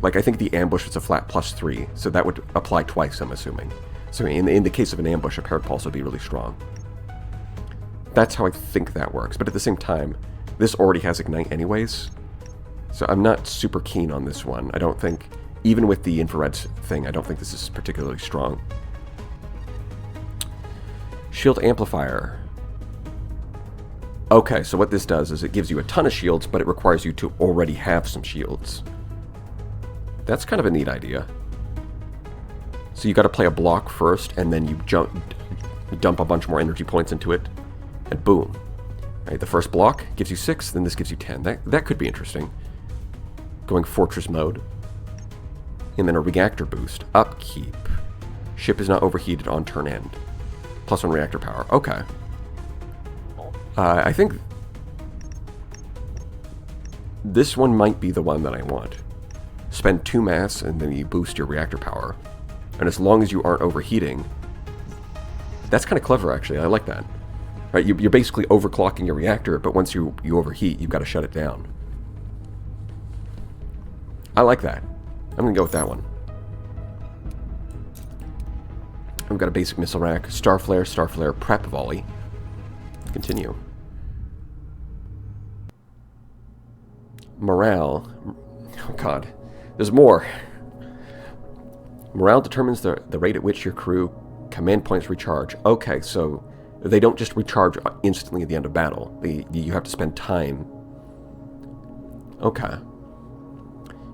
Like, I think the ambush is a flat +3, so that would apply twice, I'm assuming. So in the case of an ambush, a paired pulse would be really strong. That's how I think that works. But at the same time, this already has Ignite anyways, so I'm not super keen on this one. I don't think, even with the infrared thing, I don't think this is particularly strong. Shield Amplifier. Okay, so what this does is it gives you a ton of shields, but it requires you to already have some shields. That's kind of a neat idea. So you got to play a block first, and then you dump a bunch more energy points into it, and boom. Right, the first block gives you 6, then this gives you 10. That could be interesting. Going Fortress mode. And then a reactor boost. Upkeep. Ship is not overheated on turn end. +1 reactor power. Okay. I think this one might be the one that I want. Spend 2 mass and then you boost your reactor power. And as long as you aren't overheating, that's kind of clever actually. I like that. Right, you're basically overclocking your reactor, but once you overheat, you've got to shut it down. I like that. I'm going to go with that one. We've got a basic missile rack, Starflare, prep volley. Continue. Morale. Oh god. There's more. Morale determines the rate at which your crew command points recharge. Okay, so they don't just recharge instantly at the end of battle. You have to spend time. Okay.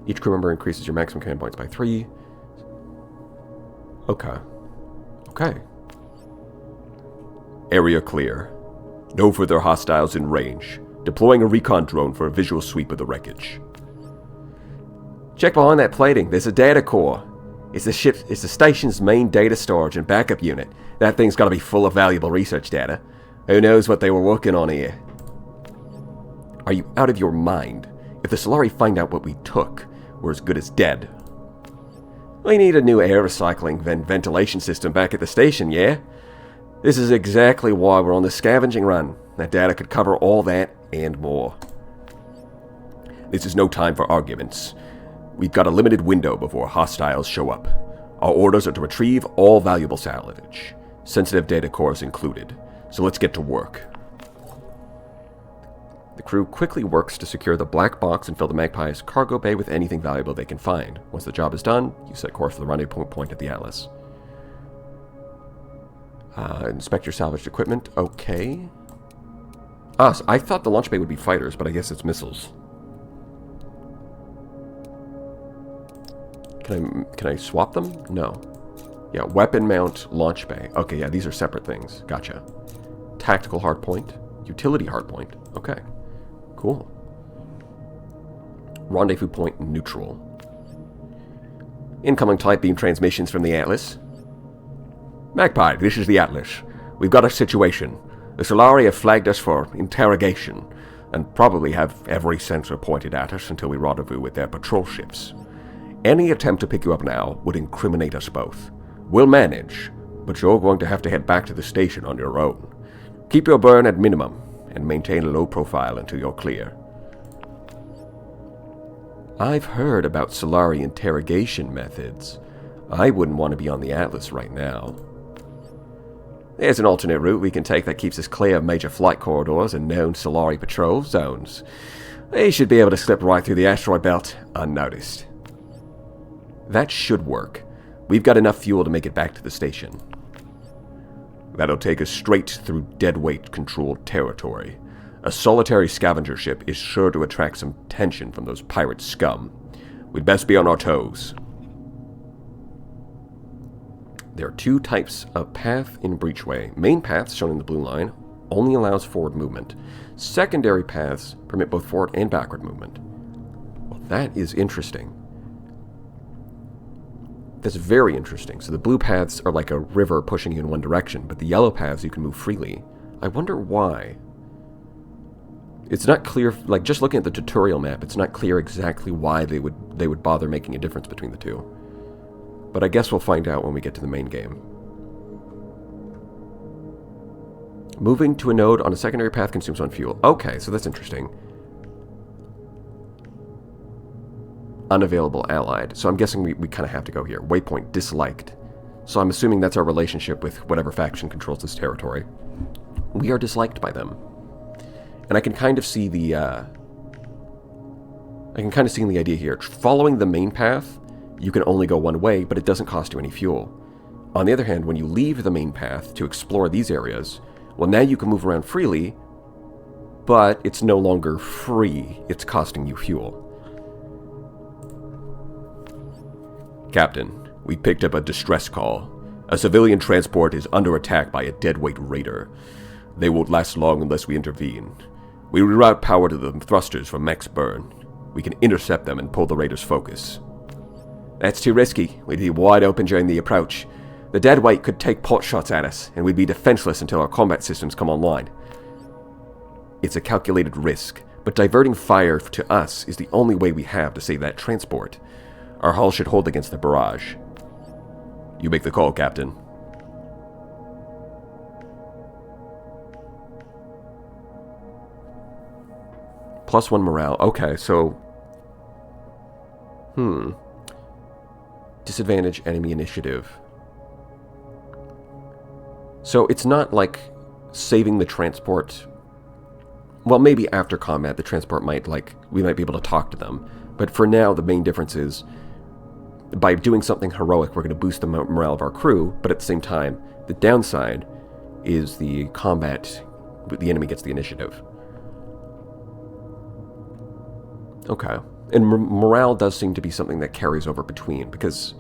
Each crew member increases your maximum command points by 3. Okay. Okay. Area clear. No further hostiles in range. Deploying a recon drone for a visual sweep of the wreckage. Check behind that plating. There's a data core. It's the station's main data storage and backup unit. That thing's got to be full of valuable research data. Who knows what they were working on here? Are you out of your mind? If the Solari find out what we took, we're as good as dead. We need a new air recycling ventilation system back at the station, yeah? This is exactly why we're on the scavenging run. That data could cover all that and more. This is no time for arguments. We've got a limited window before hostiles show up. Our orders are to retrieve all valuable salvage, sensitive data cores included. So let's get to work. The crew quickly works to secure the black box and fill the Magpie's cargo bay with anything valuable they can find. Once the job is done, you set course for the rendezvous point at the Atlas. Inspect your salvaged equipment. Okay. So I thought the launch bay would be fighters, but I guess it's missiles. Can I swap them? No. Yeah, weapon mount, launch bay. Okay, yeah, these are separate things. Gotcha. Tactical hardpoint. Utility hardpoint. Okay. Cool. Rendezvous point neutral. Incoming type beam transmissions from the Atlas. Magpie, this is the Atlas. We've got a situation. The Solari have flagged us for interrogation, and probably have every sensor pointed at us until we rendezvous with their patrol ships. Any attempt to pick you up now would incriminate us both. We'll manage, but you're going to have to head back to the station on your own. Keep your burn at minimum, and maintain a low profile until you're clear. I've heard about Solari interrogation methods. I wouldn't want to be on the Atlas right now. There's an alternate route we can take that keeps us clear of major flight corridors and known Solari patrol zones. They should be able to slip right through the asteroid belt unnoticed. That should work. We've got enough fuel to make it back to the station. That'll take us straight through deadweight-controlled territory. A solitary scavenger ship is sure to attract some attention from those pirate scum. We'd best be on our toes. There are two types of path in breachway. Main paths, shown in the blue line, only allows forward movement. Secondary paths permit both forward and backward movement. Well, that is interesting. That's very interesting. So the blue paths are like a river pushing you in one direction, but the yellow paths you can move freely. I wonder why. It's not clear, like just looking at the tutorial map, it's not clear exactly why they would bother making a difference between the two. But I guess we'll find out when we get to the main game. Moving to a node on a secondary path consumes one fuel. Okay, so that's interesting. Unavailable allied. So I'm guessing we kind of have to go here. Waypoint disliked. So I'm assuming that's our relationship with whatever faction controls this territory. We are disliked by them. And I can kind of see the idea here. Following the main path, you can only go one way, but it doesn't cost you any fuel. On the other hand, when you leave the main path to explore these areas, well, now you can move around freely, but it's no longer free. It's costing you fuel. Captain, we picked up a distress call. A civilian transport is under attack by a deadweight raider. They won't last long unless we intervene. We reroute power to the thrusters for max burn. We can intercept them and pull the raider's focus. That's too risky. We'd be wide open during the approach. The deadweight could take pot shots at us, and we'd be defenseless until our combat systems come online. It's a calculated risk, but diverting fire to us is the only way we have to save that transport. Our hull should hold against the barrage. You make the call, Captain. +1 morale. Okay, so... Disadvantage enemy initiative. So it's not like saving the transport. Well, maybe after combat, the transport might, we might be able to talk to them. But for now, the main difference is, by doing something heroic, we're going to boost the morale of our crew, but at the same time, the downside is the combat, the enemy gets the initiative. Okay. And morale does seem to be something that carries over between, because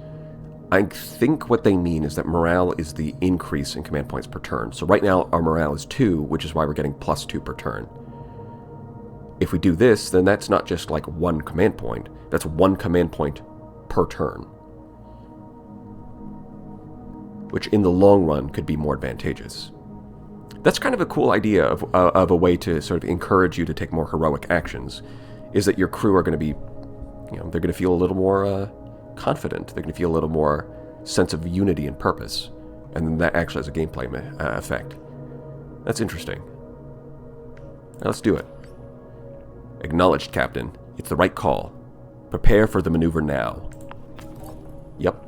I think what they mean is that morale is the increase in command points per turn. So right now, our morale is 2, which is why we're getting +2 per turn. If we do this, then that's not just like 1 command point. That's 1 command point per turn. Which in the long run could be more advantageous. That's kind of a cool idea of a way to sort of encourage you to take more heroic actions. Is that your crew are going to be, they're going to feel a little more confident. They're going to feel a little more sense of unity and purpose. And then that actually has a gameplay effect. That's interesting. Now let's do it. Acknowledged, Captain. It's the right call. Prepare for the maneuver now. Yep.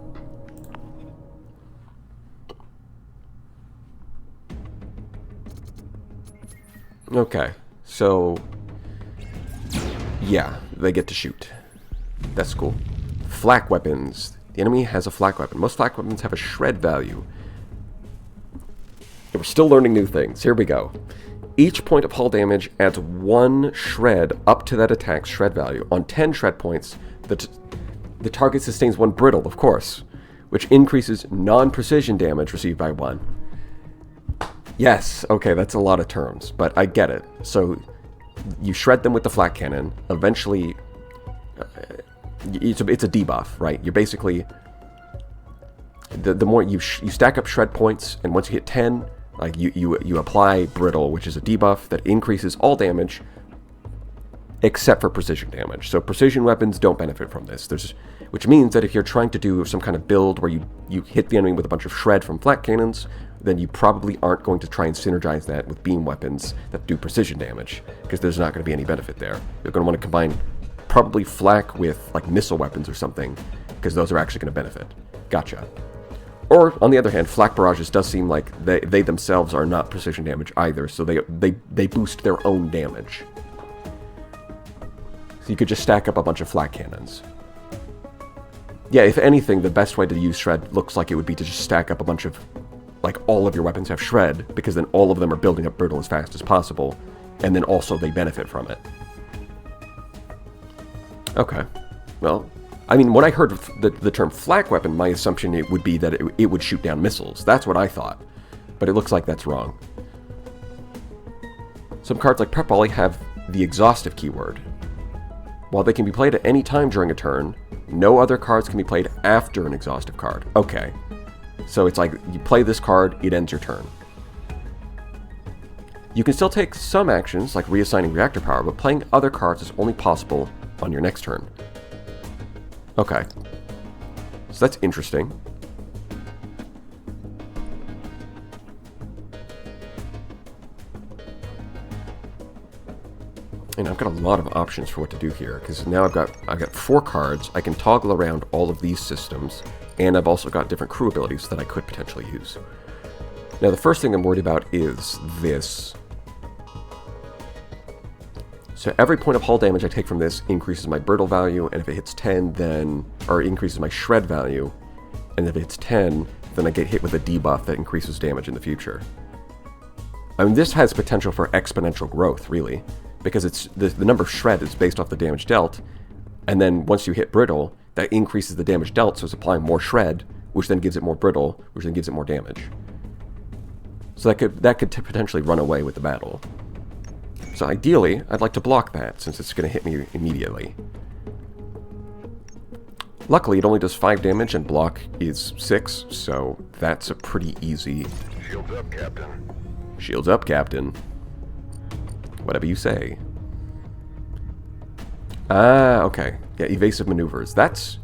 Okay, so yeah, they get to shoot. That's cool. Flak weapons. The enemy has a flak weapon. Most flak weapons have a shred value. We're still learning new things. Here we go. Each point of hull damage adds 1 shred up to that attack's shred value. On 10 shred points, the target sustains 1 brittle, of course, which increases non-precision damage received by 1. Yes, okay, that's a lot of terms, but I get it. So you shred them with the flak cannon. Eventually, it's a debuff, right? You're basically the more you stack up shred points, and once you hit 10, like you apply brittle, which is a debuff that increases all damage except for precision damage. So precision weapons don't benefit from this. Which means that if you're trying to do some kind of build where you hit the enemy with a bunch of shred from flak cannons, then you probably aren't going to try and synergize that with beam weapons that do precision damage, because there's not going to be any benefit there. You're going to want to combine probably flak with like missile weapons or something, because those are actually going to benefit. Gotcha. Or, on the other hand, flak barrages does seem like they themselves are not precision damage either, so they boost their own damage. So you could just stack up a bunch of flak cannons. Yeah, if anything, the best way to use shred looks like it would be to just stack up a bunch of, like, all of your weapons have shred, because then all of them are building up brittle as fast as possible, and then also they benefit from it. Okay. Well, I mean, when I heard the term flak weapon, my assumption it would be that it would shoot down missiles. That's what I thought. But it looks like that's wrong. Some cards like Prep Volley have the exhaustive keyword. While they can be played at any time during a turn, no other cards can be played after an exhaustive card. Okay. So it's like, you play this card, it ends your turn. You can still take some actions, like reassigning reactor power, but playing other cards is only possible on your next turn. Okay. So that's interesting. And I've got a lot of options for what to do here, because now I've got 4 cards. I can toggle around all of these systems, and I've also got different crew abilities that I could potentially use. Now the first thing I'm worried about is this. So every point of hull damage I take from this increases my brittle value, and if it hits 10, then, or increases my shred value, and if it hits 10, then I get hit with a debuff that increases damage in the future. I mean, this has potential for exponential growth, really, because it's the number of shred is based off the damage dealt, and then once you hit brittle, that increases the damage dealt, so it's applying more shred, which then gives it more brittle, which then gives it more damage. So that could potentially run away with the battle. So ideally, I'd like to block that, since it's going to hit me immediately. Luckily, it only does 5 damage, and block is 6, so that's a pretty easy... Shields up, Captain. Shields up, Captain. Whatever you say. Ah, okay. Yeah, evasive maneuvers. That's...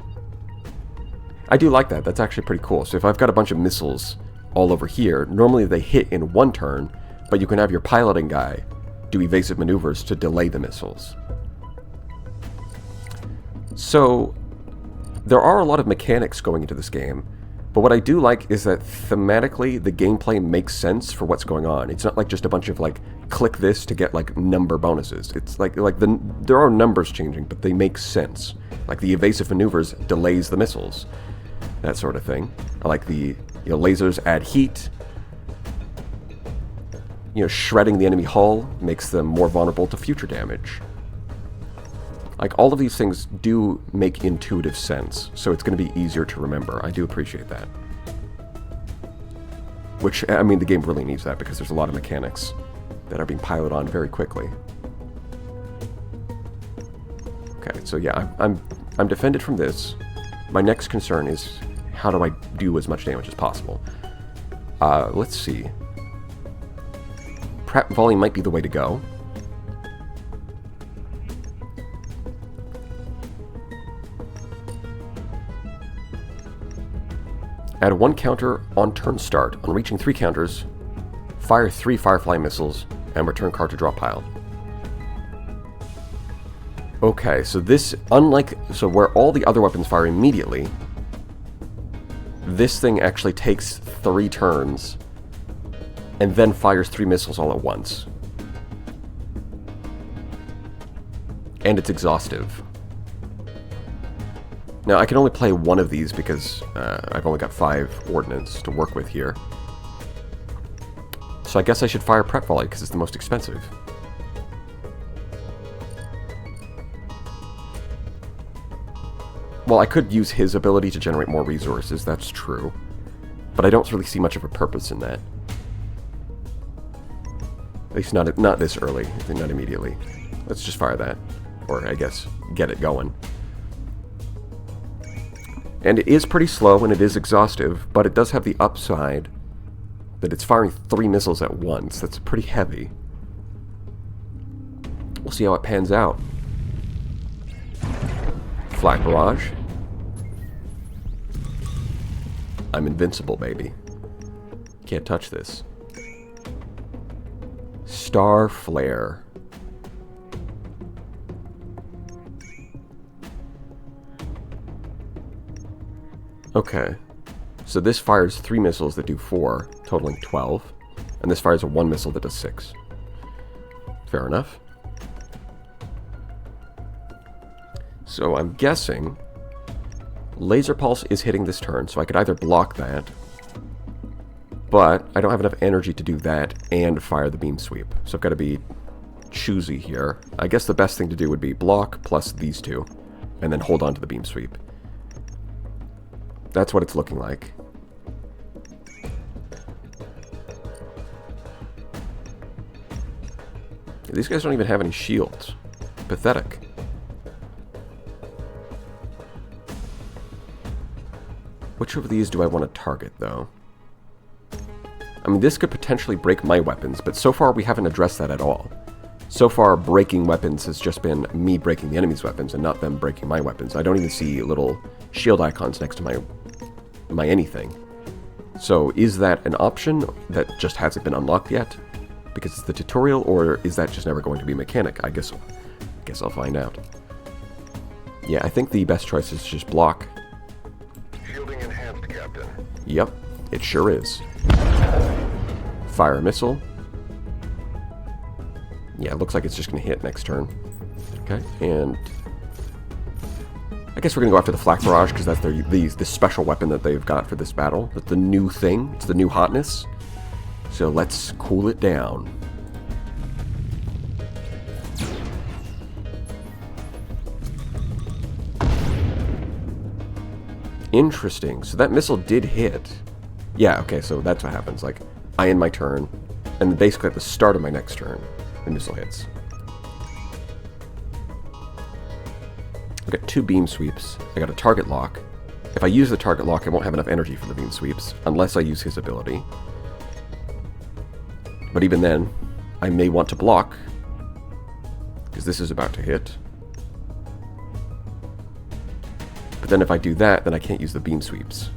I do like that. That's actually pretty cool. So if I've got a bunch of missiles all over here, normally they hit in 1 turn, but you can have your piloting guy do evasive maneuvers to delay the missiles. So there are a lot of mechanics going into this game, but what I do like is that thematically the gameplay makes sense for what's going on. It's not like just a bunch of like click this to get like number bonuses. It's like there are numbers changing, but they make sense. Like the evasive maneuvers delays the missiles, that sort of thing. I like the lasers add heat. Shredding the enemy hull makes them more vulnerable to future damage. Like, all of these things do make intuitive sense, so it's going to be easier to remember. I do appreciate that. Which, I mean, the game really needs that, because there's a lot of mechanics that are being piled on very quickly. Okay, so yeah, I'm defended from this. My next concern is, how do I do as much damage as possible? Let's see. Prep volley might be the way to go. Add 1 counter on turn start. On reaching 3 counters, fire 3 Firefly missiles and return card to draw pile. Okay, so this, unlike, so where all the other weapons fire immediately, this thing actually takes 3 turns and then fires 3 missiles all at once. And it's exhaustive. Now, I can only play one of these because I've only got 5 ordnance to work with here. So I guess I should fire Prep Volley because it's the most expensive. Well, I could use his ability to generate more resources, that's true. But I don't really see much of a purpose in that. At least not this early, not immediately. Let's just fire that. Or, I guess, get it going. And it is pretty slow and it is exhaustive, but it does have the upside that it's firing 3 missiles at once. That's pretty heavy. We'll see how it pans out. Flak Barrage. I'm invincible, baby. Can't touch this. Star Flare. Okay, so this fires 3 missiles that do 4, totaling 12, and this fires a 1 missile that does 6. Fair enough. So I'm guessing Laser Pulse is hitting this turn, so I could either block that, but I don't have enough energy to do that and fire the Beam Sweep, so I've got to be choosy here. I guess the best thing to do would be block plus these 2, and then hold on to the Beam Sweep. That's what it's looking like. These guys don't even have any shields. Pathetic. Which of these do I want to target, though? I mean, this could potentially break my weapons, but so far we haven't addressed that at all. So far, breaking weapons has just been me breaking the enemy's weapons and not them breaking my weapons. I don't even see little shield icons next to my anything. So is that an option that just hasn't been unlocked yet because it's the tutorial, or is that just never going to be a mechanic? I guess I'll find out. Yeah, I think the best choice is just block. Shielding enhanced, Captain. Yep, it sure is. Fire a missile. Yeah, it looks like it's just going to hit next turn. Okay, and I guess we're going to go after the Flak Barrage because that's the special weapon that they've got for this battle. That's the new thing. It's the new hotness. So let's cool it down. Interesting. So that missile did hit. Yeah, okay, so that's what happens. Like, I end my turn, and basically at the start of my next turn, the missile hits. I've got 2 beam sweeps. I got a target lock. If I use the target lock, I won't have enough energy for the beam sweeps, unless I use his ability. But even then, I may want to block, because this is about to hit. But then if I do that, then I can't use the beam sweeps.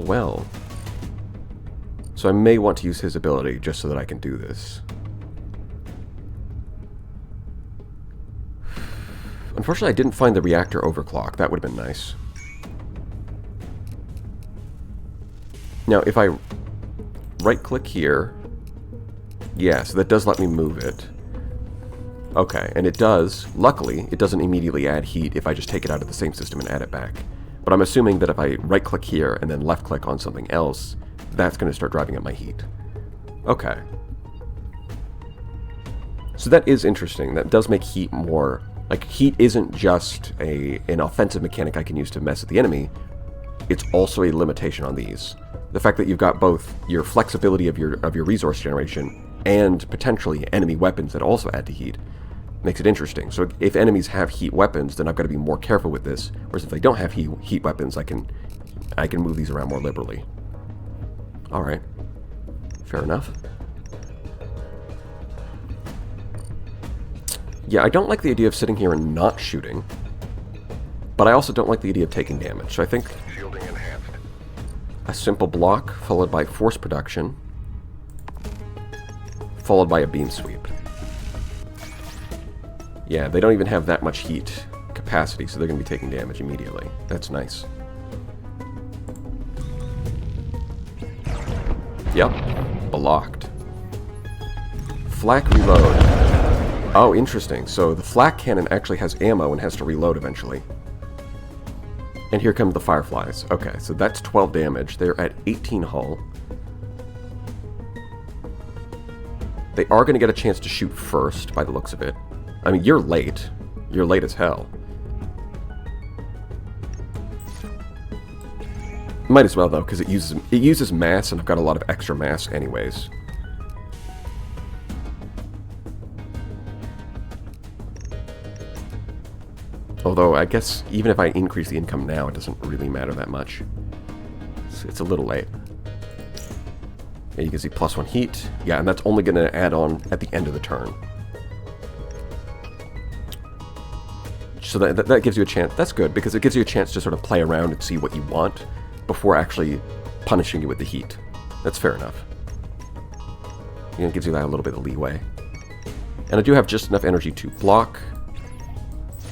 Well. So I may want to use his ability just so that I can do this. Unfortunately, I didn't find the reactor overclock. That would have been nice. Now, if I right-click here... Yeah, so that does let me move it. Okay, and it does, luckily, it doesn't immediately add heat if I just take it out of the same system and add it back. But I'm assuming that if I right-click here and then left-click on something else, that's going to start driving up my heat. Okay. So that is interesting. That does make heat more... Like, heat isn't just an offensive mechanic I can use to mess with the enemy. It's also a limitation on these. The fact that you've got both your flexibility of your resource generation and potentially enemy weapons that also add to heat makes it interesting. So if enemies have heat weapons, then I've got to be more careful with this. Whereas if they don't have heat weapons, I can move these around more liberally. Alright. Fair enough. Yeah, I don't like the idea of sitting here and not shooting. But I also don't like the idea of taking damage. So I think Shielding enhanced. a simple block followed by force production. followed by a beam sweep. Yeah, they don't even have that much heat capacity, so they're going to be taking damage immediately. That's nice. Yep, blocked. Flak reload. Oh, interesting. So the flak cannon actually has ammo and has to reload eventually. And here come the fireflies. Okay, so that's 12 damage. They're at 18 hull. They are going to get a chance to shoot first, by the looks of it. I mean, you're late. You're late as hell. Might as well, though, because it uses mass, and I've got a lot of extra mass anyways. Although, I guess, even if I increase the income now, it doesn't really matter that much. It's a little late. Yeah, you can see +1 heat. Yeah, and that's only going to add on at the end of the turn. So that gives you a chance. That's good, because it gives you a chance to sort of play around and see what you want before actually punishing you with the heat. That's fair enough. You know, it gives you that a little bit of leeway. And I do have just enough energy to block,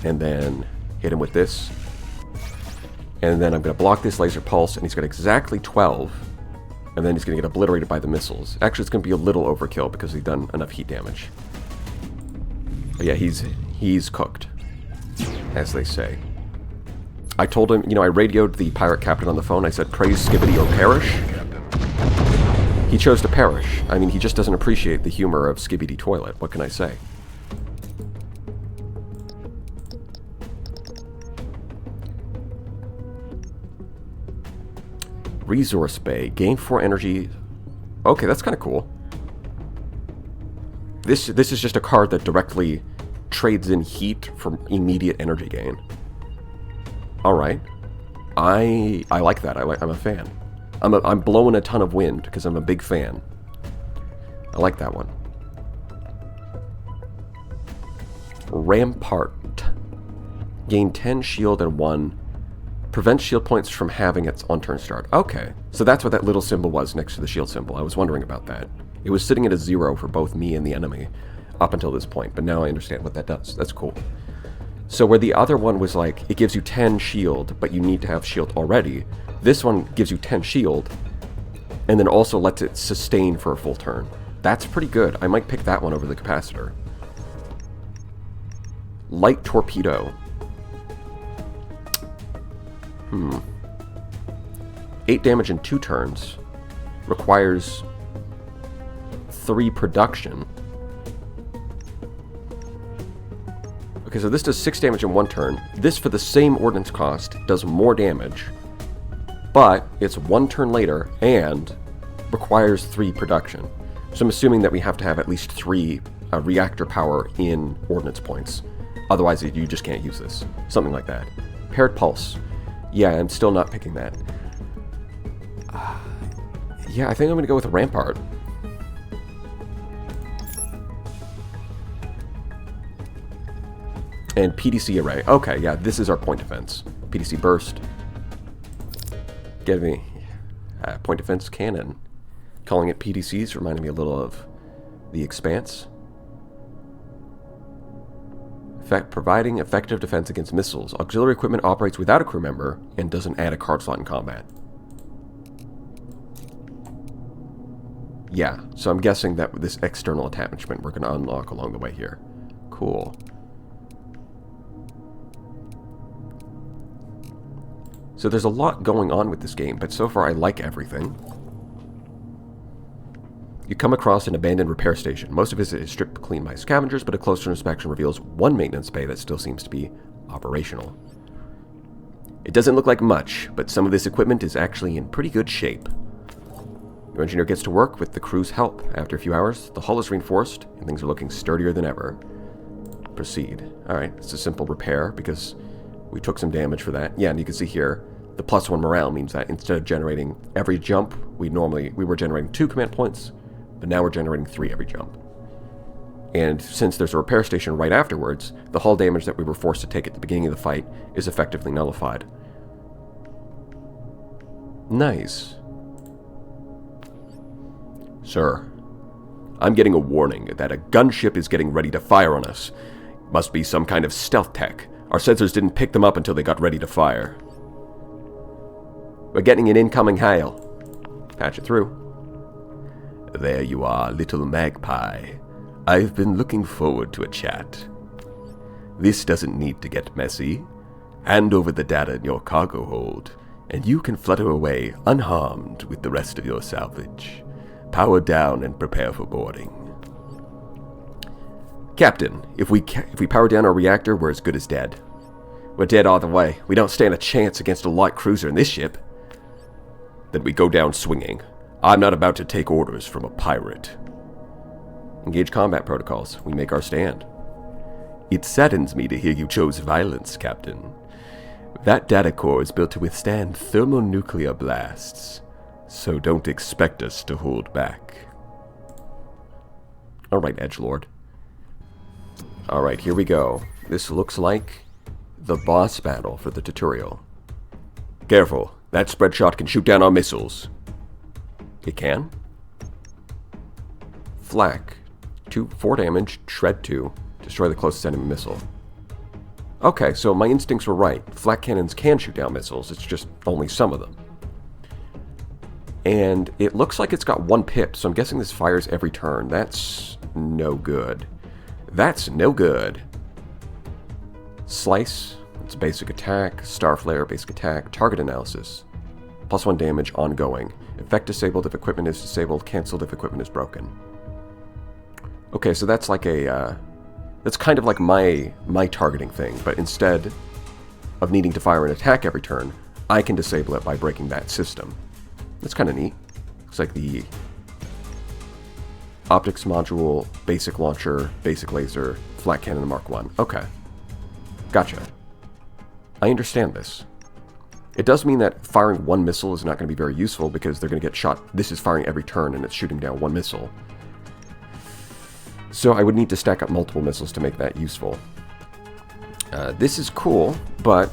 and then hit him with this. And then I'm going to block this laser pulse, and he's got exactly 12. And then he's going to get obliterated by the missiles. Actually, it's going to be a little overkill because he's done enough heat damage. But yeah, he's cooked, as they say. I told him, you know, I radioed the pirate captain on the phone. I said, praise Skibbity or perish. He chose to perish. I mean, he just doesn't appreciate the humor of Skibbity Toilet. What can I say? Resource Bay. Gain 4 energy. Okay, that's kind of cool. This is just a card that directly trades in heat for immediate energy gain. Alright. I like that. I'm a fan. I'm blowing a ton of wind because I'm a big fan. I like that one. Rampart. Gain 10 shield and 1. Prevents shield points from having its on-turn start. Okay. So that's what that little symbol was next to the shield symbol. I was wondering about that. It was sitting at a 0 for both me and the enemy up until this point, but now I understand what that does. That's cool. So where the other one was like, it gives you 10 shield, but you need to have shield already, this one gives you 10 shield, and then also lets it sustain for a full turn. That's pretty good. I might pick that one over the capacitor. Light torpedo. 8 damage in 2 turns. Requires 3 production. Okay, so this does 6 damage in 1 turn. This, for the same ordnance cost, does more damage. But it's 1 turn later and requires 3 production. So I'm assuming that we have to have at least 3 reactor power in ordnance points. Otherwise, you just can't use this. Something like that. Paired pulse. Yeah, I'm still not picking that. Yeah, I think I'm going to go with Rampart. And PDC array. Okay, yeah, this is our point defense. PDC burst. Get me. Point defense cannon. Calling it PDCs reminded me a little of The Expanse. Providing effective defense against missiles. Auxiliary equipment operates without a crew member and doesn't add a card slot in combat. Yeah, so I'm guessing that with this external attachment we're going to unlock along the way here. Cool. So there's a lot going on with this game, but so far I like everything. You come across an abandoned repair station. Most of it is stripped clean by scavengers, but a closer inspection reveals one maintenance bay that still seems to be operational. It doesn't look like much, but some of this equipment is actually in pretty good shape. Your engineer gets to work with the crew's help. After a few hours, the hull is reinforced, and things are looking sturdier than ever. Proceed. Alright, it's a simple repair, because we took some damage for that. Yeah, and you can see here, the +1 morale means that instead of generating every jump, we were generating 2 command points, but now we're generating 3 every jump. And since there's a repair station right afterwards, the hull damage that we were forced to take at the beginning of the fight is effectively nullified. Nice. Sir, I'm getting a warning that a gunship is getting ready to fire on us. Must be some kind of stealth tech. Our sensors didn't pick them up until they got ready to fire. We're getting an incoming hail. Patch it through. There you are, little magpie. I've been looking forward to a chat. This doesn't need to get messy. Hand over the data in your cargo hold, and you can flutter away unharmed with the rest of your salvage. Power down and prepare for boarding. Captain, if we power down our reactor, we're as good as dead. We're dead either way. We don't stand a chance against a light cruiser in this ship. Then we go down swinging. I'm not about to take orders from a pirate. Engage combat protocols. We make our stand. It saddens me to hear you chose violence, Captain. That data core is built to withstand thermonuclear blasts, so don't expect us to hold back. Alright, Edgelord. Alright, here we go. This looks like the boss battle for the tutorial. Careful, that spread shot can shoot down our missiles. It can? Flak. 4 damage, shred 2, destroy the closest enemy missile. Okay, so my instincts were right. Flak cannons can shoot down missiles, it's just only some of them. And it looks like it's got 1 pip, so I'm guessing this fires every turn. That's no good. That's no good. Slice, it's basic attack. Star Flare, basic attack. Target analysis. +1 damage, ongoing. Effect disabled if equipment is disabled, cancelled if equipment is broken. Okay, so that's like a, that's kind of like my targeting thing, but instead of needing to fire an attack every turn, I can disable it by breaking that system. That's kind of neat. Looks like the optics module, basic launcher, basic laser, flat cannon Mark 1. Okay. Gotcha. I understand this. It does mean that firing 1 missile is not going to be very useful because they're going to get shot. This is firing every turn and it's shooting down 1 missile. So I would need to stack up multiple missiles to make that useful. This is cool, but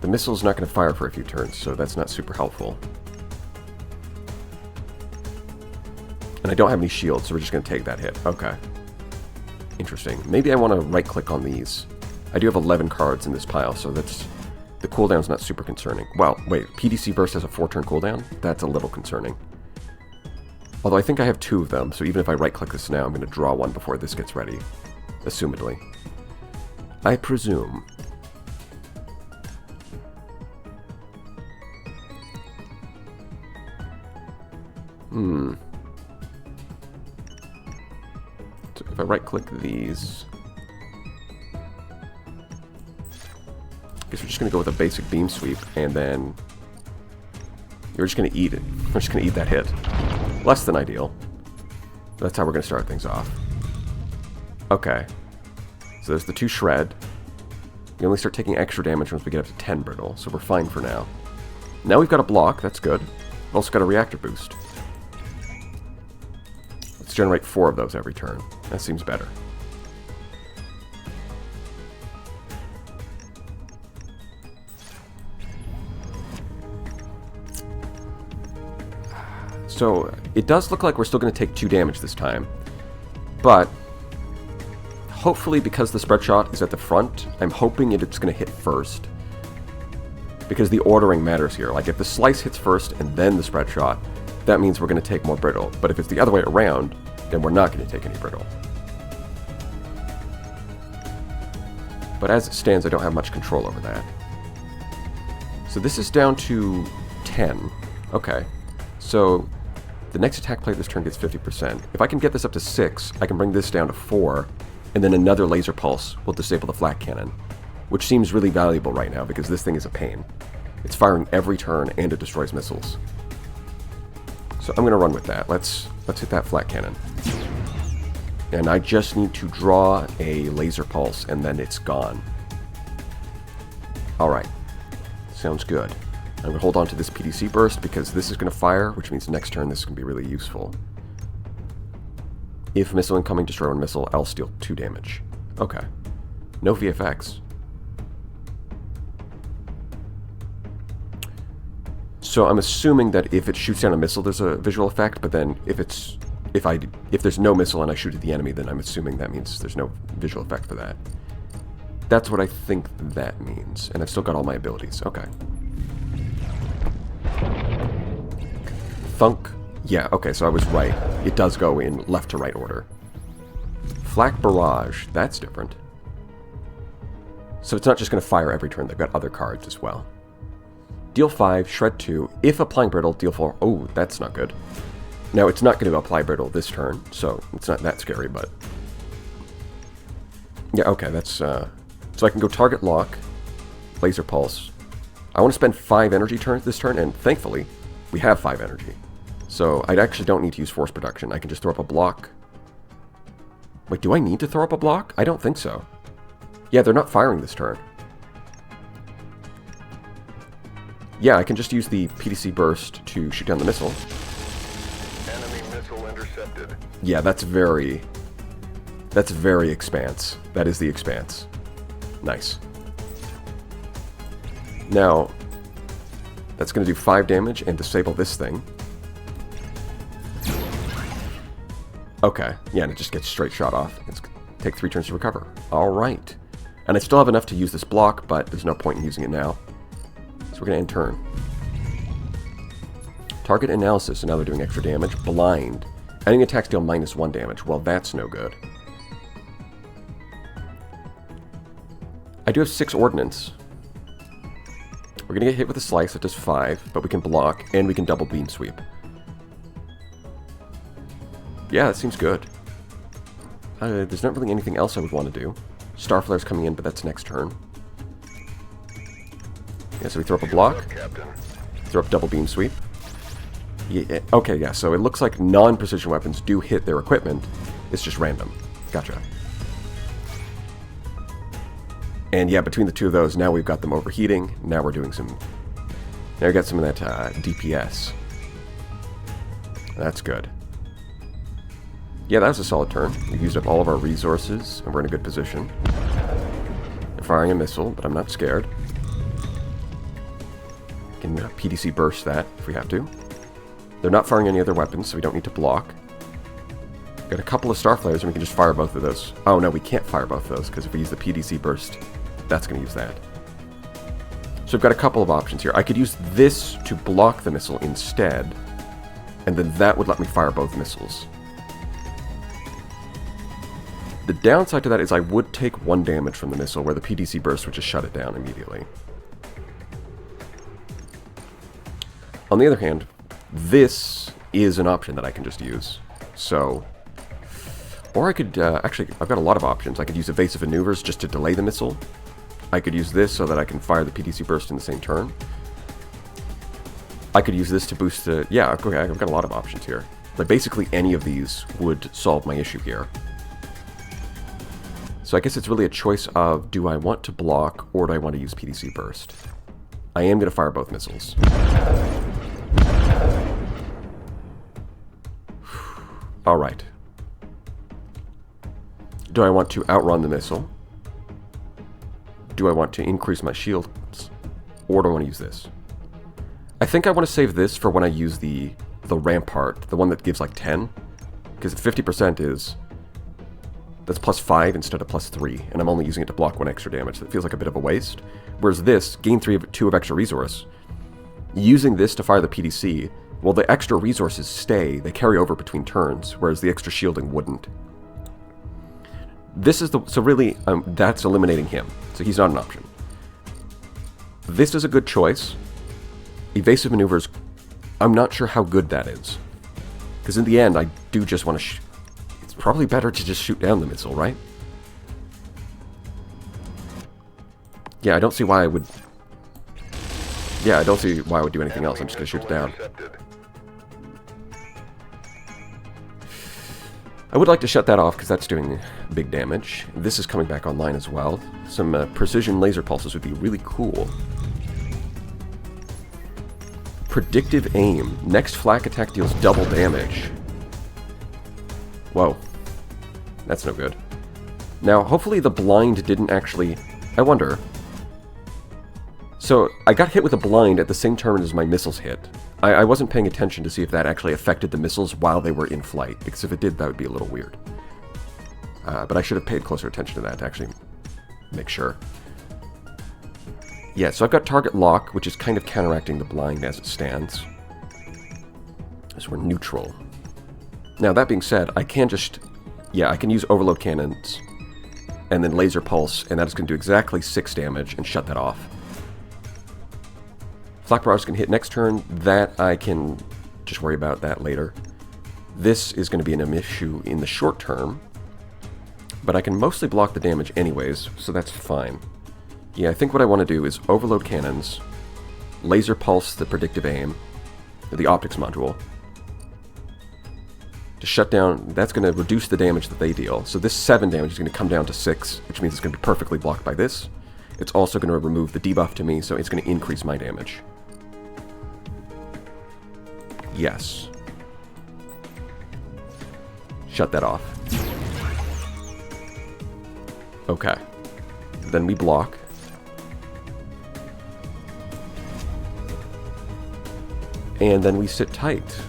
the missile's not going to fire for a few turns, so that's not super helpful. And I don't have any shields, so we're just going to take that hit. Okay. Interesting. Maybe I want to right-click on these. I do have 11 cards in this pile, so that's... The cooldown's not super concerning. Well, wait, PDC Burst has a 4-turn cooldown? That's a little concerning. Although I think I have 2 of them, so even if I right-click this now, I'm going to draw 1 before this gets ready. Assumedly. I presume. So if I right-click these... I guess we're just going to go with a basic beam sweep, and then... You're just going to eat it. We're just going to eat that hit. Less than ideal. That's how we're going to start things off. Okay. So there's the 2 shred. We only start taking extra damage once we get up to 10 brittle, so we're fine for now. Now we've got a block, that's good. We've also got a reactor boost. Let's generate 4 of those every turn. That seems better. So, it does look like we're still going to take 2 damage this time. But, hopefully because the spread shot is at the front, I'm hoping it's going to hit first. Because the ordering matters here. Like, if the slice hits first and then the spread shot, that means we're going to take more brittle. But if it's the other way around, then we're not going to take any brittle. But as it stands, I don't have much control over that. So this is down to 10. Okay. So... The next attack play this turn gets 50%. If I can get this up to 6, I can bring this down to 4, and then another laser pulse will disable the flak cannon, which seems really valuable right now because this thing is a pain. It's firing every turn and it destroys missiles. So I'm going to run with that. Let's hit that flak cannon. And I just need to draw a laser pulse and then it's gone. Alright. Sounds good. I'm going to hold on to this PDC burst because this is going to fire, which means next turn this is going to be really useful. If missile incoming, destroy 1 missile, I'll steal 2 damage. Okay. No VFX. So I'm assuming that if it shoots down a missile there's a visual effect, but then if it's if there's no missile and I shoot at the enemy, then I'm assuming that means there's no visual effect for that. That's what I think that means. And I've still got all my abilities. Okay. Thunk. Yeah, okay, so I was right. It does go in left to right order. Flak Barrage. That's different. So it's not just going to fire every turn. They've got other cards as well. Deal 5, Shred 2. If applying Brittle, deal 4. Oh, that's not good. Now, it's not going to apply Brittle this turn, so it's not that scary, but... Yeah, okay, that's... So I can go Target Lock, Laser Pulse. I want to spend 5 energy turns this turn, and thankfully, we have 5 energy. So I actually don't need to use Force Production. I can just throw up a block. Wait, do I need to throw up a block? I don't think so. Yeah, they're not firing this turn. Yeah, I can just use the PDC Burst to shoot down the missile. Enemy missile intercepted. Yeah, that's very Expanse. That is the Expanse. Nice. Now, that's going to do 5 damage and disable this thing. Okay, yeah, and it just gets straight shot off. It's take 3 turns to recover. Alright. And I still have enough to use this block, but there's no point in using it now. So we're going to end turn. Target Analysis, and now they're doing extra damage. Blind. Enemy attacks deal -1 damage. Well, that's no good. I do have 6 Ordnance. We're going to get hit with a Slice that does 5, but we can block, and we can double Beam Sweep. Yeah, that seems good. There's not really anything else I would want to do. Starflare's coming in, but that's next turn. Yeah, so we throw up a block. Throw up double Beam Sweep. Yeah, okay, yeah, so it looks like non-precision weapons do hit their equipment. It's just random. Gotcha. And yeah, between the two of those, now we've got them overheating. Now we're doing some... Now we got some of that DPS. That's good. Yeah, that was a solid turn. We've used up all of our resources, and we're in a good position. They're firing a missile, but I'm not scared. Can PDC burst that if we have to. They're not firing any other weapons, so we don't need to block. Got a couple of Starflares, and we can just fire both of those. Oh, no, we can't fire both of those, because if we use the PDC burst, that's going to use that. So I've got a couple of options here. I could use this to block the missile instead, and then that would let me fire both missiles. The downside to that is I would take 1 damage from the missile, where the PDC burst would just shut it down immediately. On the other hand, this is an option that I can just use. So, or I could, actually, I've got a lot of options. I could use Evasive Maneuvers just to delay the missile. I could use this so that I can fire the PDC burst in the same turn. I could use this to boost the... Yeah, okay, I've got a lot of options here. Like, basically any of these would solve my issue here. So I guess it's really a choice of, do I want to block, or do I want to use PDC burst? I am going to fire both missiles. Alright. Do I want to outrun the missile? Do I want to increase my shields? Or do I want to use this? I think I want to save this for when I use the Rampart, the one that gives like 10. Because 50% is... That's +5 instead of +3, and I'm only using it to block 1 extra damage. That feels like a bit of a waste. Whereas this, gain 2 of extra resource. Using this to fire the PDC, well, the extra resources stay. They carry over between turns, whereas the extra shielding wouldn't. This is the... So really, that's eliminating him. So he's not an option. This is a good choice. Evasive Maneuvers, I'm not sure how good that is. Because in the end, I do just want to... It's probably better to just shoot down the missile, right? Yeah, I don't see why I would... Yeah, I don't see why I would do anything else. I'm just going to shoot it down. I would like to shut that off because that's doing big damage. This is coming back online as well. Some precision laser pulses would be really cool. Predictive aim. Next flak attack deals double damage. Whoa. That's no good. Now, hopefully the blind didn't actually... I wonder. So, I got hit with a blind at the same turn as my missiles hit. I wasn't paying attention to see if that actually affected the missiles while they were in flight, because if it did, that would be a little weird. But I should have paid closer attention to that to actually make sure. Yeah, so I've got target lock, which is kind of counteracting the blind as it stands. So we're neutral. Now, that being said, I can just... Yeah, I can use overload cannons and then laser pulse, and that is going to do exactly 6 damage and shut that off. Flak barrage can hit next turn. That I can just worry about that later. This is going to be an issue in the short term, but I can mostly block the damage anyways, so that's fine. Yeah, I think what I want to do is overload cannons, laser pulse the predictive aim, the optics module, to shut down. That's going to reduce the damage that they deal. So this 7 damage is going to come down to 6, which means it's going to be perfectly blocked by this. It's also going to remove the debuff to me, so it's going to increase my damage. Yes. Shut that off. Okay. Then we block. And then we sit tight.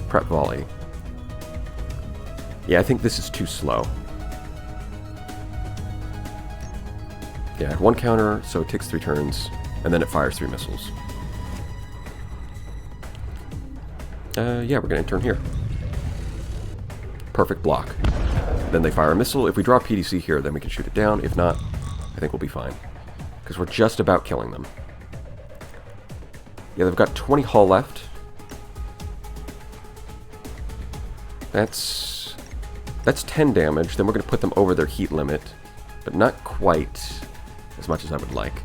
Prep volley. Yeah, I think this is too slow. Yeah, I have 1 counter, so it takes 3 turns, and then it fires 3 missiles. Yeah, we're going to turn here. Perfect block. Then they fire a missile. If we draw PDC here, then we can shoot it down. If not, I think we'll be fine. Because we're just about killing them. Yeah, they've got 20 hull left. That's 10 damage. Then we're going to put them over their heat limit, but not quite as much as I would like.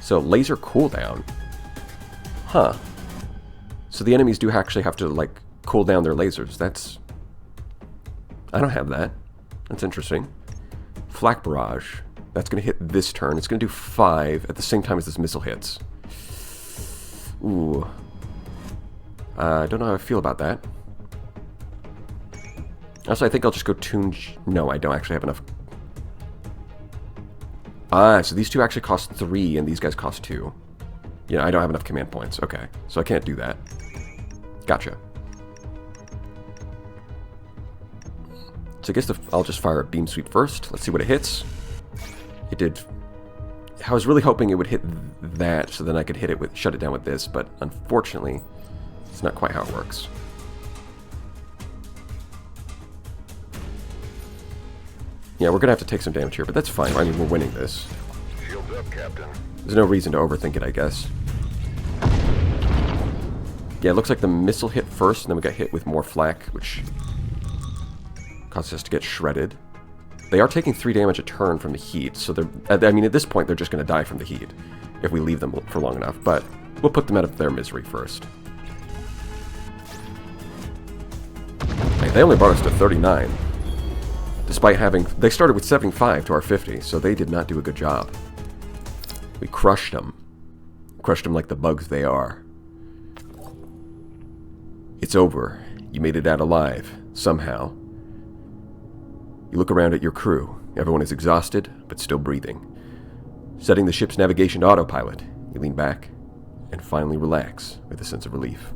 So, laser cooldown. Huh. So the enemies do actually have to, like, cool down their lasers. That's... I don't have that. That's interesting. Flak barrage. That's going to hit this turn. It's going to do 5 at the same time as this missile hits. Ooh. I don't know how I feel about that. Also, I think I'll just go tune... No, I don't actually have enough. Ah, so these two actually cost 3, and these guys cost 2. Yeah, I don't have enough command points. Okay, so I can't do that. Gotcha. So I guess I'll just fire a beam sweep first. Let's see what it hits. It did... I was really hoping it would hit that, so then I could hit it with... shut it down with this, but unfortunately, it's not quite how it works. Yeah, we're gonna have to take some damage here, but that's fine. I mean, we're winning this. Shields up, Captain. There's no reason to overthink it, I guess. Yeah, it looks like the missile hit first, and then we got hit with more flak, which causes us to get shredded. They are taking 3 damage a turn from the heat, so they're... I mean, at this point, they're just gonna die from the heat if we leave them for long enough, but we'll put them out of their misery first. Hey, they only brought us to 39. Despite having... They started with 75 to our 50, so they did not do a good job. We crushed them. Crushed them like the bugs they are. It's over. You made it out alive. Somehow. You look around at your crew. Everyone is exhausted, but still breathing. Setting the ship's navigation to autopilot, you lean back and finally relax with a sense of relief.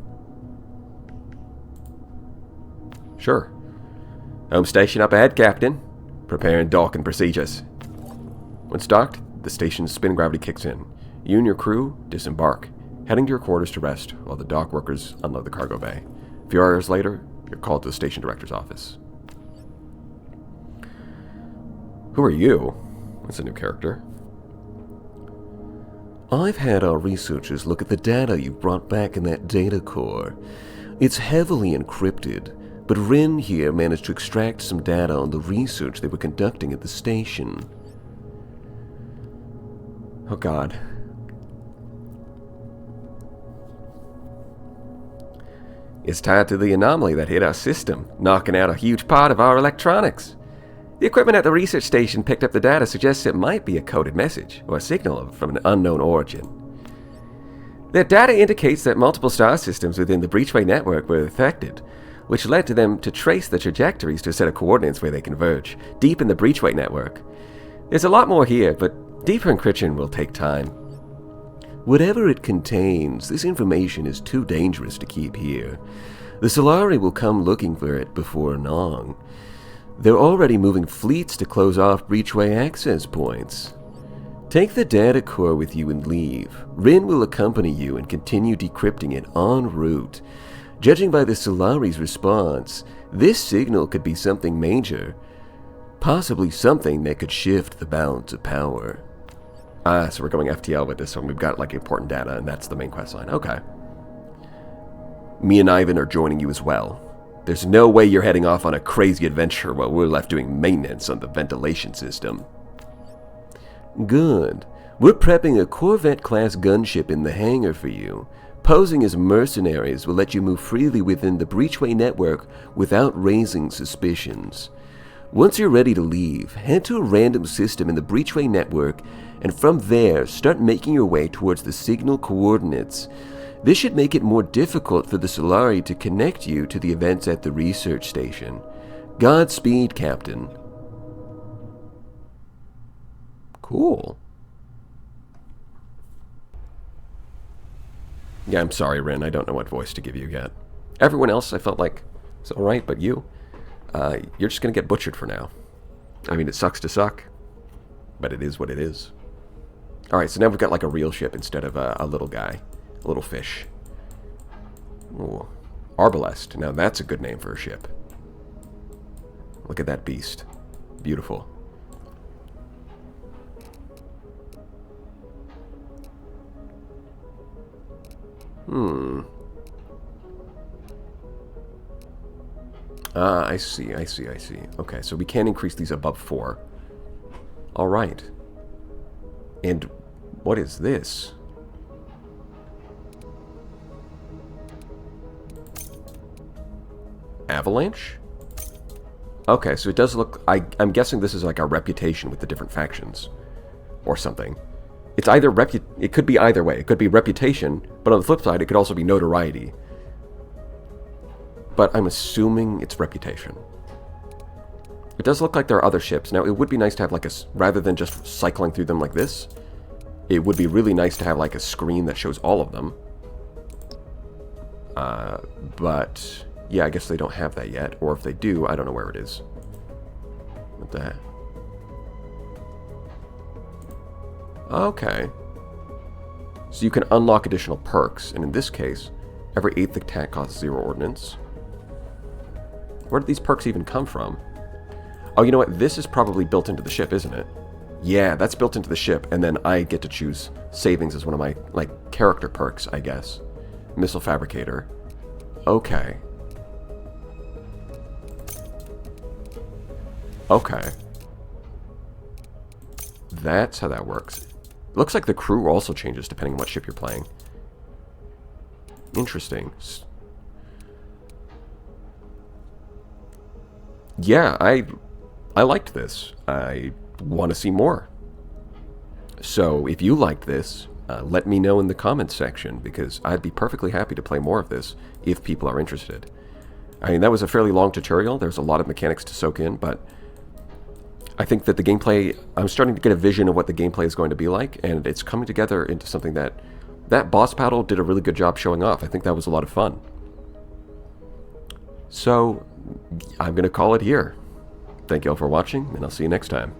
Sure. Home station up ahead, Captain. Preparing docking procedures. Once docked, the station's spin gravity kicks in. You and your crew disembark, heading to your quarters to rest while the dock workers unload the cargo bay. A few hours later, you're called to the station director's office. Who are you? That's a new character. I've had our researchers look at the data you've brought back in that data core. It's heavily encrypted, but Ren here managed to extract some data on the research they were conducting at the station. Oh God. It's tied to the anomaly that hit our system, knocking out a huge part of our electronics. The equipment at the research station picked up the data suggests it might be a coded message, or a signal from an unknown origin. Their data indicates that multiple star systems within the Breachway network were affected, which led to them to trace the trajectories to a set of coordinates where they converge, deep in the Breachway network. There's a lot more here, but deeper encryption will take time. Whatever it contains, this information is too dangerous to keep here. The Solari will come looking for it before long. They're already moving fleets to close off breachway access points. Take the data core with you and leave. Rin will accompany you and continue decrypting it en route. Judging by the Solari's response, this signal could be something major. Possibly something that could shift the balance of power. So we're going FTL with this one. We've got like important data, and that's the main quest line. Okay. Me and Ivan are joining you as well. There's no way you're heading off on a crazy adventure while we're left doing maintenance on the ventilation system. Good. We're prepping a Corvette-class gunship in the hangar for you. Posing as mercenaries will let you move freely within the breachway network without raising suspicions. Once you're ready to leave, head to a random system in the breachway network, and from there, start making your way towards the signal coordinates. This should make it more difficult for the Solari to connect you to the events at the research station. Godspeed, Captain. Cool. Yeah, I'm sorry, Rin. I don't know what voice to give you yet. Everyone else, I felt like, it's alright, but you're just gonna get butchered for now. I mean, it sucks to suck, but it is what it is. Alright, so now we've got like a real ship instead of a little guy. A little fish. Ooh. Arbalest. Now that's a good name for a ship. Look at that beast. Beautiful. I see. Okay, so we can increase these above 4. Alright. And what is this? Avalanche? Okay, so it does look... I'm guessing this is like our reputation with the different factions. Or something. It's either it could be either way. It could be reputation, but on the flip side, it could also be notoriety. But I'm assuming it's reputation. It does look like there are other ships. Now, it would be nice to have like a... Rather than just cycling through them like this, it would be really nice to have like a screen that shows all of them. But... Yeah, I guess they don't have that yet. Or if they do, I don't know where it is. What the heck? Okay. So you can unlock additional perks, and in this case, every 8th attack costs 0 ordnance. Where did these perks even come from? Oh, you know what? This is probably built into the ship, isn't it? Yeah, that's built into the ship, and then I get to choose savings as one of my, like, character perks, I guess. Missile Fabricator. Okay. Okay. That's how that works. Looks like the crew also changes depending on what ship you're playing. Interesting. Yeah, I liked this. I want to see more. So if you liked this, let me know in the comments section, because I'd be perfectly happy to play more of this if people are interested. I mean, that was a fairly long tutorial. There's a lot of mechanics to soak in, but I think that the gameplay, I'm starting to get a vision of what the gameplay is going to be like, and it's coming together into something that boss battle did a really good job showing off. I think that was a lot of fun. So, I'm going to call it here. Thank you all for watching, and I'll see you next time.